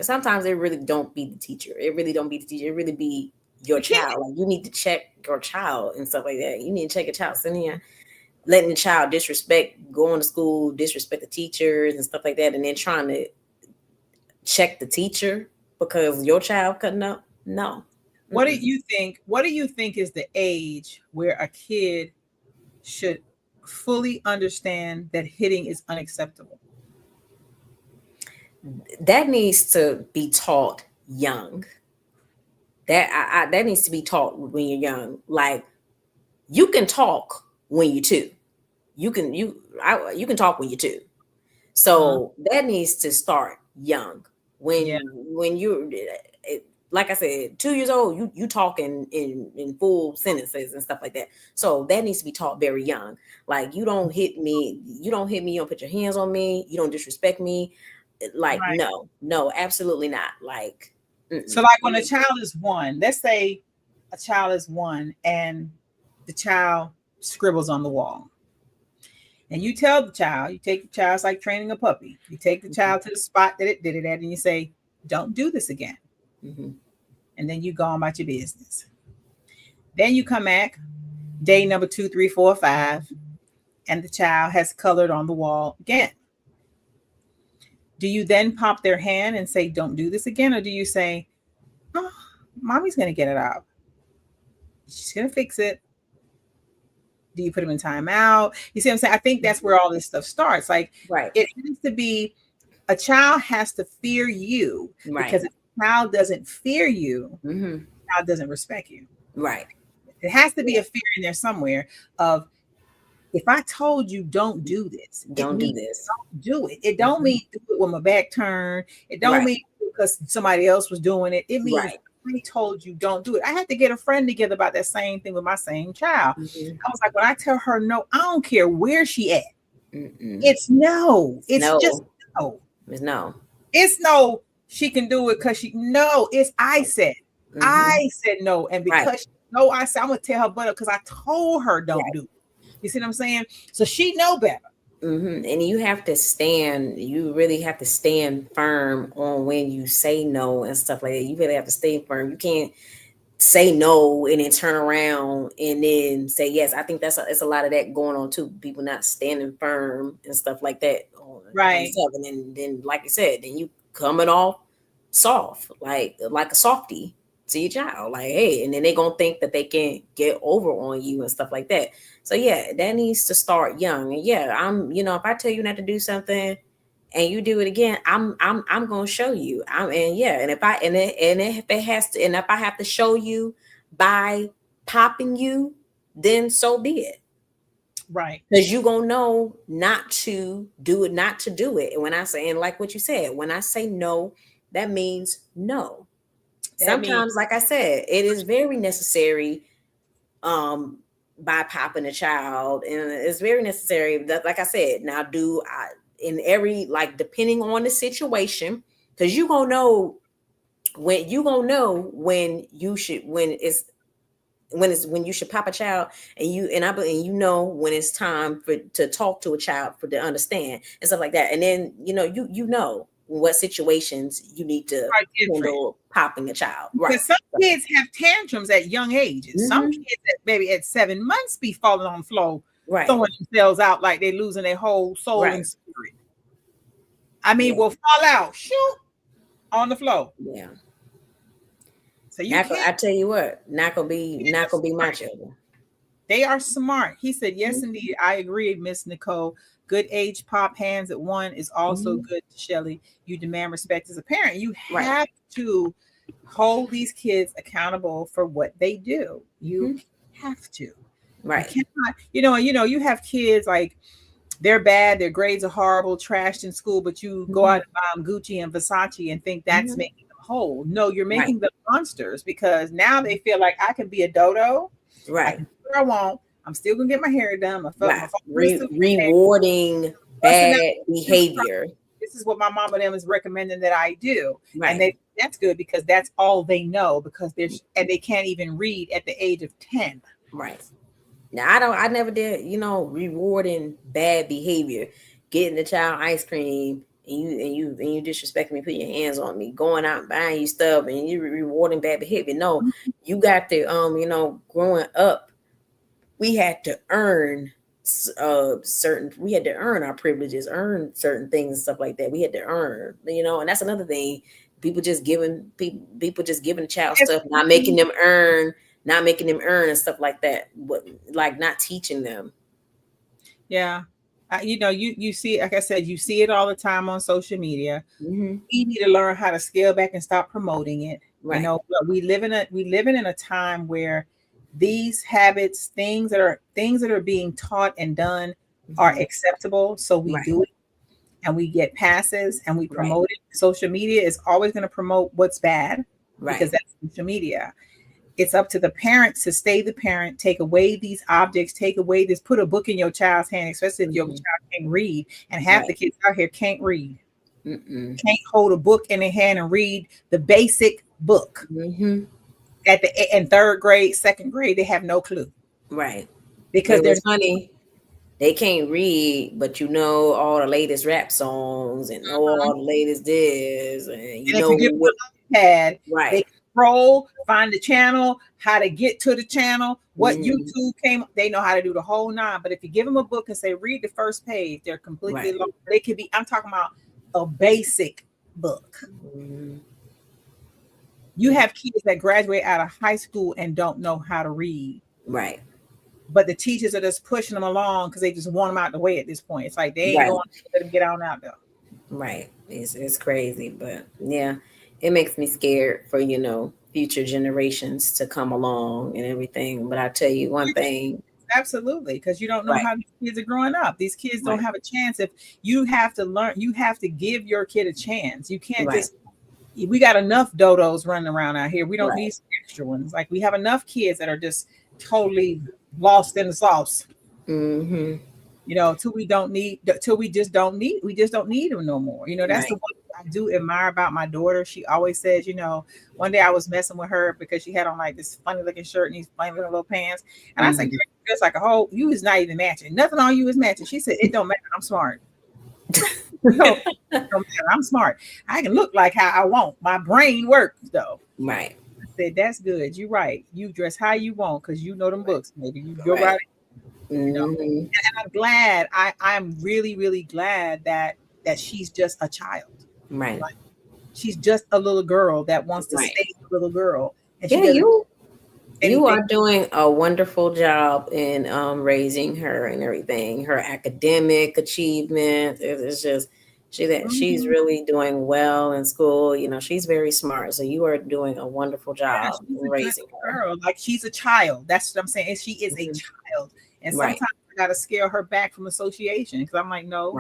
sometimes it really don't be the teacher. It really don't be the teacher. It really be your child. Like you need to check your child and stuff like that. You need to check your child. Send here. letting the child disrespect going to school, disrespect the teachers and stuff like that, and then trying to check the teacher because your child cutting up. No. What do you think? What do you think is the age where a kid should fully understand that hitting is unacceptable? That needs to be taught young. That needs to be taught when you're young. Like, you can talk when you're 2. You can talk when you're 2. So that needs to start young. When you're, like I said, 2 years old, you talking in full sentences and stuff like that. So that needs to be taught very young. Like, you don't hit me. You don't put your hands on me. You don't disrespect me. Like, no, absolutely not. Like, so like when a child is 1, let's say a child is 1 and the child scribbles on the wall. And you tell the child, you take the child, it's like training a puppy. You take the child to the spot that it did it at, and you say, don't do this again. And then you go on about your business. Then you come back, day number 2, 3, 4, 5, and the child has colored on the wall again. Do you then pop their hand and say, don't do this again? Or do you say, oh, mommy's going to get it out. She's going to fix it. Do you put them in timeout? You see what I'm saying? I think that's where all this stuff starts. Like, it needs to be, a child has to fear you, because if a child doesn't fear you, the child doesn't respect you. Right. It has to be a fear in there somewhere of, if I told you don't do this, don't do it. It don't mean do it with my back turned. It don't mean because somebody else was doing it. It means I told you don't do it. I had to get a friend together about that same thing with my same child. I was like, when I tell her no, I don't care where she at. It's no. It's just no. It's no. It's no. She can do it because it's I said. I said no, and because I said I'm gonna tell her better because I told her don't do it. You see what I'm saying? So she know better. And you have to stand, you really have to stand firm on when you say no and stuff like that. You really have to stay firm. You can't say no and then turn around and then say yes. I think it's a lot of that going on too. People not standing firm and stuff like that. Right. And then, like you said, then you coming off soft, like a softie to your child. Like, hey, and then they're gonna think that they can get over on you and stuff like that. So yeah, that needs to start young. And yeah, if I tell you not to do something and you do it again, I'm gonna show you. If I have to show you by popping you, then so be it. Right. Because you're gonna know not to do it. And when I say, and like what you said, when I say no, that means no. Sometimes, like I said, it is very necessary by popping a child, and it's very necessary that, like I said, now depending on the situation, because you're gonna know when you should pop a child, and when it's time to talk to a child to understand and stuff like that. And then you know what situations you need to handle popping a child. Right. Because some kids have tantrums at young ages. Some kids maybe at 7 months be falling on the floor, throwing themselves out like they're losing their whole soul and spirit. Will fall out, shoot, on the floor. Yeah. So I tell you what, not gonna be my children. They are smart. He said, yes, indeed. I agree, Miss Nicole. Good age pop hands at 1 is also good, Shelly. You demand respect as a parent. You have to hold these kids accountable for what they do. You have to. Right. You cannot, you have kids like they're bad, their grades are horrible, trashed in school, but you go out and buy them Gucci and Versace and think that's making them whole. No, you're making them monsters, because now they feel like I can be a dodo. Right. I can do what I want. I'm still gonna get my hair done. Rewarding bad behavior. This is what my mom and them is recommending that I do, and that's good because that's all they know. Because they can't even read at the age of 10. Right. Now I never did. Rewarding bad behavior, getting the child ice cream, and you disrespect me, putting your hands on me, going out and buying you stuff, and you rewarding bad behavior. No, you got to growing up, we had to earn certain, we had to earn our privileges, earn certain things and stuff like that. We had to earn, and that's another thing. People just giving the child stuff, not making them earn and stuff like that. But like not teaching them. Yeah. You see, like I said, you see it all the time on social media. Mm-hmm. We need to learn how to scale back and stop promoting it. Right. But we living in a time where these habits, things that are being taught and done are acceptable. So we do it, and we get passes, and we promote it. Social media is always going to promote what's bad, because that's social media. It's up to the parents to stay the parent, take away these objects, take away this, put a book in your child's hand, especially if your child can't read. And half the kids out here can't read, can't hold a book in their hand and read the basic book. In third grade, second grade, they have no clue. Right. Because they're funny. They can't read, but all the latest rap songs and all the latest this, and if you give them an iPad, they scroll, find the channel, how to get to the channel, what YouTube came. They know how to do the whole nine. But if you give them a book and say read the first page, they're completely lost. They could be. I'm talking about a basic book. You have kids that graduate out of high school and don't know how to read. Right. But the teachers are just pushing them along because they just want them out the way at this point. It's like they ain't going to let them get on out there. Right. It's crazy. But yeah, it makes me scared for, future generations to come along and everything. But I tell you one thing. Absolutely. Because you don't know how these kids are growing up. These kids don't have a chance. If you have to learn, you have to give your kid a chance. You can't just, we got enough dodos running around out here. We don't need some extra ones. Like we have enough kids that are just totally lost in the sauce. Till we just don't need them no more. That's the one I do admire about my daughter. She always says, one day I was messing with her because she had on like this funny looking shirt and these funny little pants. And I said, it's like you is not even matching. Nothing on you is matching. She said, it don't matter. I'm smart. No, I'm smart. I can look like how I want. My brain works though. Right. I said, that's good. You're right. You dress how you want because you know them books. Maybe you go right. And I'm glad. I'm really, really glad that she's just a child. Right. Like, she's just a little girl that wants to stay a little girl. And you are doing a wonderful job in raising her and everything. Her academic achievement, it's just she's really doing well in school. She's very smart. So you are doing a wonderful job in raising her. Like she's a child. That's what I'm saying. She is a child. And sometimes I got to scale her back from association because I'm like, no,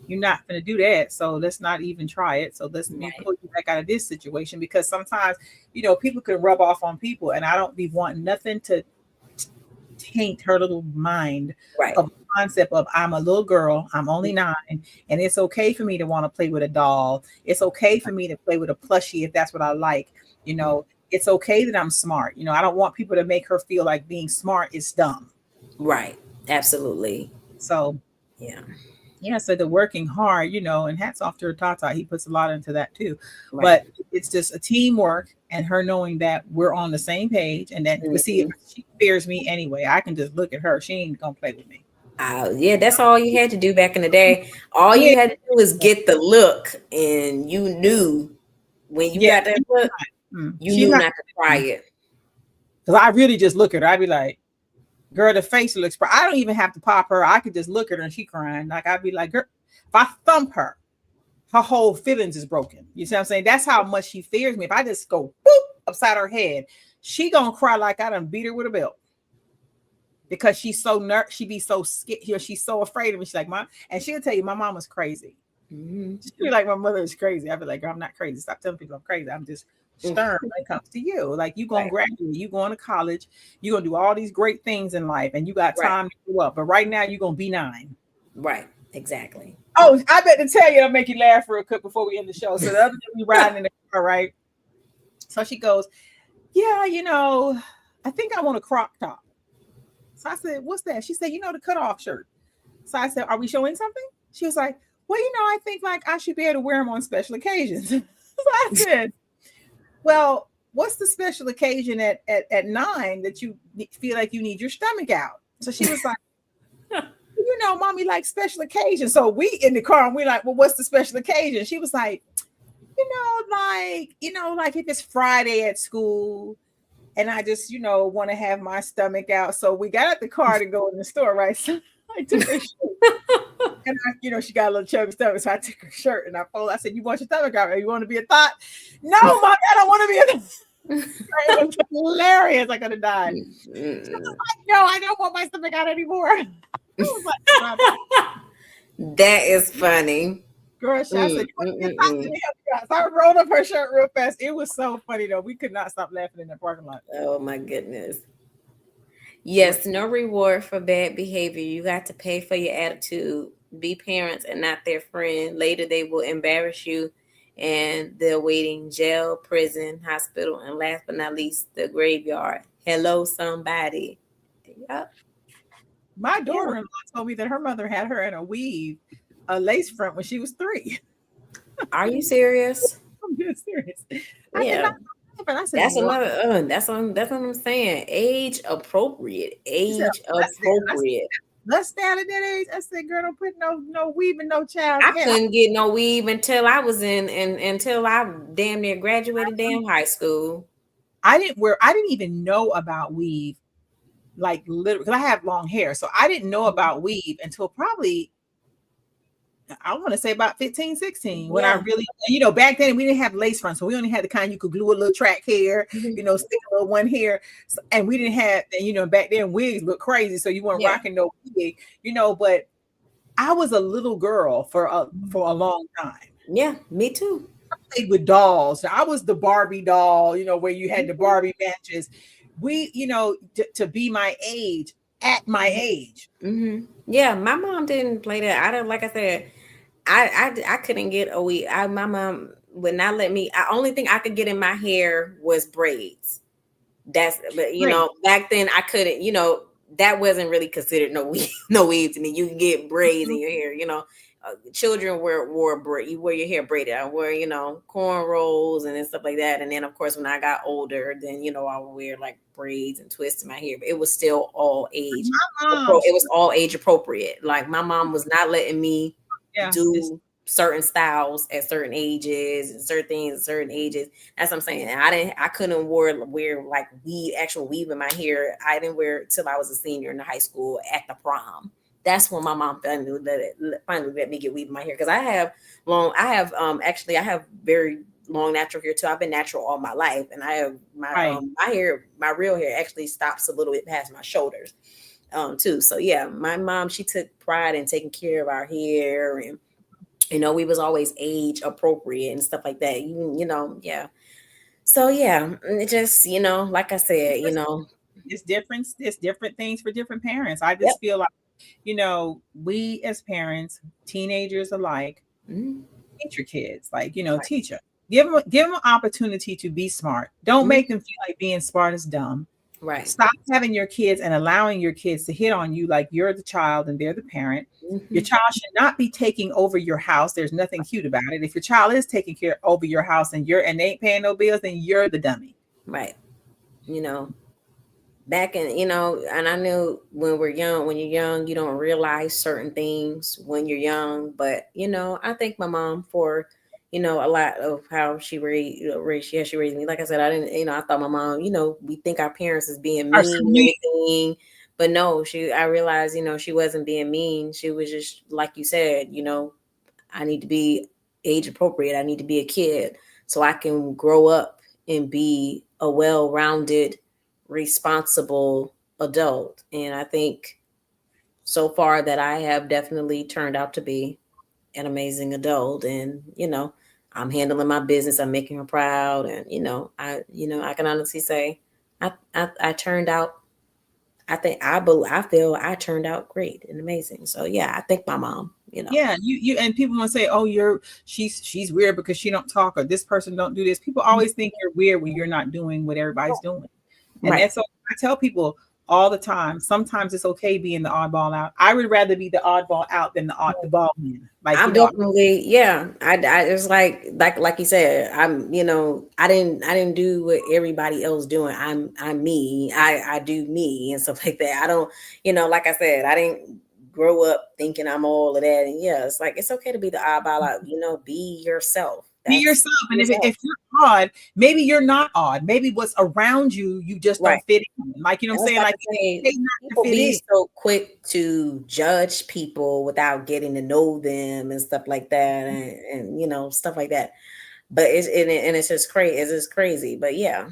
you're not going to do that. So let's not even try it. So let's pull you back out of this situation, because sometimes, people can rub off on people, and I don't be wanting nothing to taint her little mind of the concept of I'm a little girl. I'm only 9, and it's okay for me to want to play with a doll. It's okay for me to play with a plushie if that's what I like. It's okay that I'm smart. I don't want people to make her feel like being smart is dumb. Right. Absolutely. So, so they're working hard, and hats off to her Tata. He puts a lot into that too. But it's just a teamwork, and her knowing that we're on the same page, and that see, if she fears me anyway, I can just look at her. She ain't gonna play with me. That's all you had to do back in the day. All you had to do was get the look, and you knew when you got that look, you knew not to try it. Because I really just look at her. I'd be like, girl, the face looks. I don't even have to pop her. I could just look at her and she crying. Like I'd be like, girl, if I thump her, her whole feelings is broken. You see what I'm saying? That's how much she fears me. If I just go boop upside her head, she gonna cry like I done beat her with a belt. Because she's so she be so scared. She's so afraid of me. She's like, Mom, and she'll tell you my mom is crazy. She'll be like, my mother is crazy. I'll be like, girl, I'm not crazy. Stop telling people I'm crazy. I'm just stern when it comes to you. Like you gonna graduate, you going to college, you're gonna do all these great things in life, and you got time to grow up. But right now you're gonna be 9. Right, exactly. Oh, I bet to tell you, I'll make you laugh real quick before we end the show. So the other day we riding in the car, right? So she goes, yeah, I think I want a crop top. So I said, what's that? She said, the cutoff shirt. So I said, are we showing something? She was like, well, I think like I should be able to wear them on special occasions. So I said, well, what's the special occasion at 9 that you feel like you need your stomach out? So she was like, You know, mommy likes special occasions. So we in the car and we like, well, what's the special occasion? She was like, like if it's Friday at school and I just, want to have my stomach out. So we got out the car to go in the store, right? So I took her shirt and she got a little chubby stomach. So I took her shirt and I said, you want your stomach out? You want to be a thought? No, mom, I don't want to be a thought. It was hilarious. I could have died. She was like, no, I don't want my stomach out anymore. That is funny. Girl, I said, you want to be a thought? Let me help you out. So I rolled up her shirt real fast. It was so funny though. We could not stop laughing in the parking lot. Oh my goodness. Yes, no reward for bad behavior. You got to pay for your attitude. Be parents and not their friend. Later they will embarrass you and they're waiting jail, prison, hospital, and last but not least, the graveyard. Hello, somebody. Yep. My daughter-in-law told me that her mother had her in a lace front when she was 3. Are you serious? I'm dead serious. Yeah. That's another. That's what I'm saying. Age appropriate. Let's down at that age. I said, girl, don't put no weave in no child. I couldn't get no weave until I was until I damn near graduated damn high school. I didn't even know about weave, like literally, because I have long hair. So I didn't know about weave until probably, I want to say about 15, 16, when I really, back then we didn't have lace fronts. So we only had the kind you could glue a little track hair, stick a little one hair. So, and we didn't have, back then wigs looked crazy. So you weren't rocking no wig, but I was a little girl for a long time. Yeah, me too. I played with dolls. I was the Barbie doll, where you had the Barbie matches. We, to be my age, at my age. Mm-hmm. Yeah, my mom didn't play that. I don't, like I said, I couldn't get a weave. My mom would not let me. The only thing I could get in my hair was braids. Back then I couldn't. That wasn't really considered no weave to me. You can get braids in your hair. Children you wear your hair braided. I wear cornrows and stuff like that. And then of course when I got older, then I would wear like braids and twists in my hair. But it was still all age. It was all age appropriate. Like my mom was not letting me do certain styles at certain ages and certain things at certain ages. That's what I'm saying. I couldn't wear like actual weave in my hair. I didn't wear it till I was a senior in the high school at the prom. That's when my mom finally let me get weave in my hair, because I have very long natural hair too. I've been natural all my life, and I have my real hair actually stops a little bit past my shoulders too. So yeah, my mom, she took pride in taking care of our hair, and we was always age appropriate and stuff like that. So yeah, it just like I said, it's different things for different parents. I just feel like we as parents, teenagers alike, teach your kids, teach them, give them an opportunity to be smart. Don't make them feel like being smart is dumb. Right. Stop having your kids and allowing your kids to hit on you like you're the child and they're the parent. Your child should not be taking over your house. There's nothing cute about it. If your child is taking care over your house and they ain't paying no bills, then you're the dummy. Right. Back in, and I knew when you're young, you don't realize certain things when you're young. But, I thank my mom for, a lot of how she raised me. Like I said, I didn't, I thought my mom, we think our parents is being mean and everything. But no, I realized, she wasn't being mean. She was just, like you said, I need to be age appropriate. I need to be a kid so I can grow up and be a well-rounded, responsible adult. And I think so far that I have definitely turned out to be an amazing adult. And I'm handling my business. I'm making her proud. And I can honestly say I turned out. I feel I turned out great and amazing. So yeah, I thank my mom. Yeah, you and people want to say, oh, she's weird because she don't talk, or this person don't do this. People always think you're weird when you're not doing what everybody's doing. And that's what I tell people all the time. Sometimes it's okay being the oddball out. I would rather be the oddball out than the ball in. Like I'm definitely, I was like you said, I didn't do what everybody else doing. I'm me. I do me and stuff like that. I don't, like I said, I didn't grow up thinking I'm all of that. And yeah, it's like it's okay to be the oddball out, you know, be yourself. Be yourself. And if you're odd, maybe you're not odd. Maybe what's around you, you just don't fit in. Like, you know what I'm saying? Like, people be so quick to judge people without getting to know them and stuff like that, and you know, stuff like that. But it's just crazy. It's just crazy. But yeah,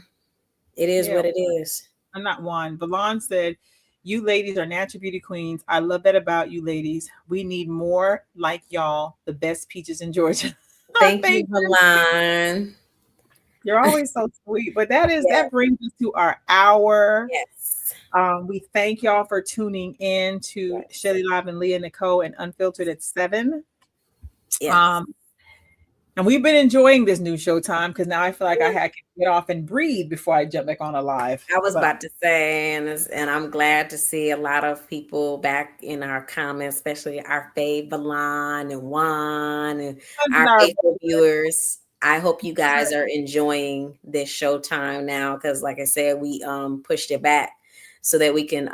it is what it is. I'm not one. Valon said, "You ladies are natural beauty queens. I love that about you ladies. We need more like y'all. The best peaches in Georgia." Thank you, Valon. You're always so sweet. But that brings us to our hour. Yes. We thank y'all for tuning in to Shelly Live and Leah Nicole and Unfiltered at 7. Yes. And we've been enjoying this new Showtime because now I feel like I had to get off and breathe before I jump back on a live. I was about to say, and I'm glad to see a lot of people back in our comments, especially our fave Valon and Juan and our faithful viewers. I hope you guys are enjoying this Showtime now because, like I said, we pushed it back so that we can,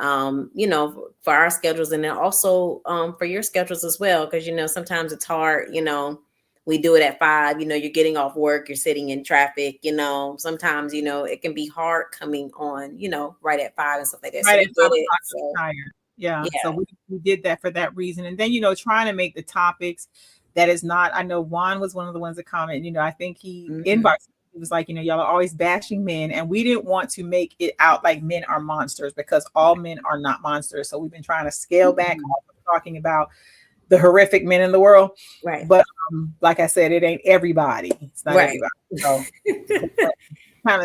you know, for our schedules and then also for your schedules as well, because, you know, sometimes it's hard, you know. We do it at 5, you know, you're getting off work, you're sitting in traffic, you know, sometimes, you know, it can be hard coming on, you know, right at 5 and stuff like that. Right so at 5 o'clock, yeah. So we did that for that reason. And then, you know, trying to make the topics that is not, I know Juan was one of the ones that commented, you know, I think he inboxed, he was like, you know, y'all are always bashing men. And we didn't want to make it out like men are monsters because all men are not monsters. So we've been trying to scale back talking about the horrific men in the world. Right. But like I said, it ain't everybody. It's not everybody. So kind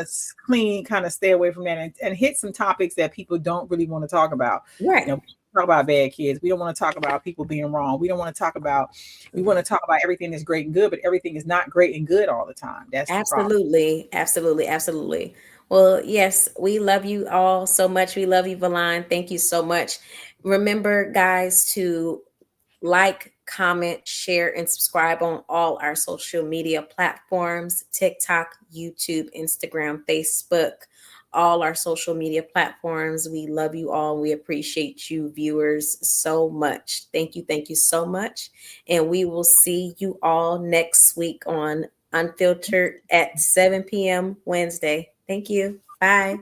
of stay away from that and hit some topics that people don't really want to talk about. Right. You know, talk about bad kids. We don't want to talk about people being wrong. We don't want to talk about, we want to talk about everything that's great and good, but everything is not great and good all the time. That's absolutely. Well, yes, we love you all so much. We love you, Valon. Thank you so much. Remember, guys, to like, comment, share, and subscribe on all our social media platforms, TikTok, YouTube, Instagram, Facebook, all our social media platforms. We love you all. We appreciate you viewers so much. Thank you so much. And we will see you all next week on Unfiltered at 7 p.m. Wednesday. Thank you. Bye.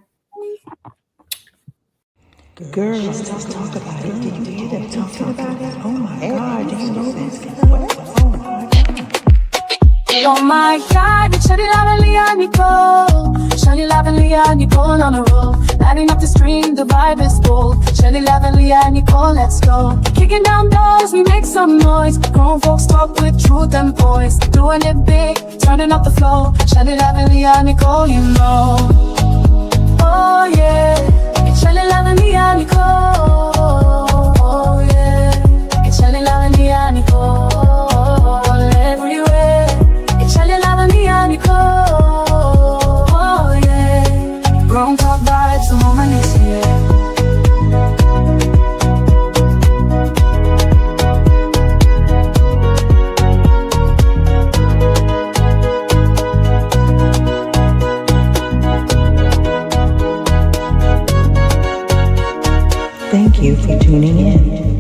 Girls, let's talk about it. Did you hear them talking about it? Oh my God, do you know this? Oh my God, it's Shelly Live and Leah Nicole. Shelly Live and Leah Nicole on a roll. Lighting up the stream, the vibe is bold. Shelly Live and Leah Nicole, let's go. Kicking down doors, we make some noise. Grown folks talk with truth and poise. Doing it big, turning up the flow. Shelly Live and Leah Nicole, you know. Oh yeah. Shelly Live and Leah Nicole, oh yeah. It's Shelly Live and Leah Nicole everywhere. It's Shelly Live and Leah Nicole, oh yeah. Grown talk vibes, the moment is here. Thank you for tuning in.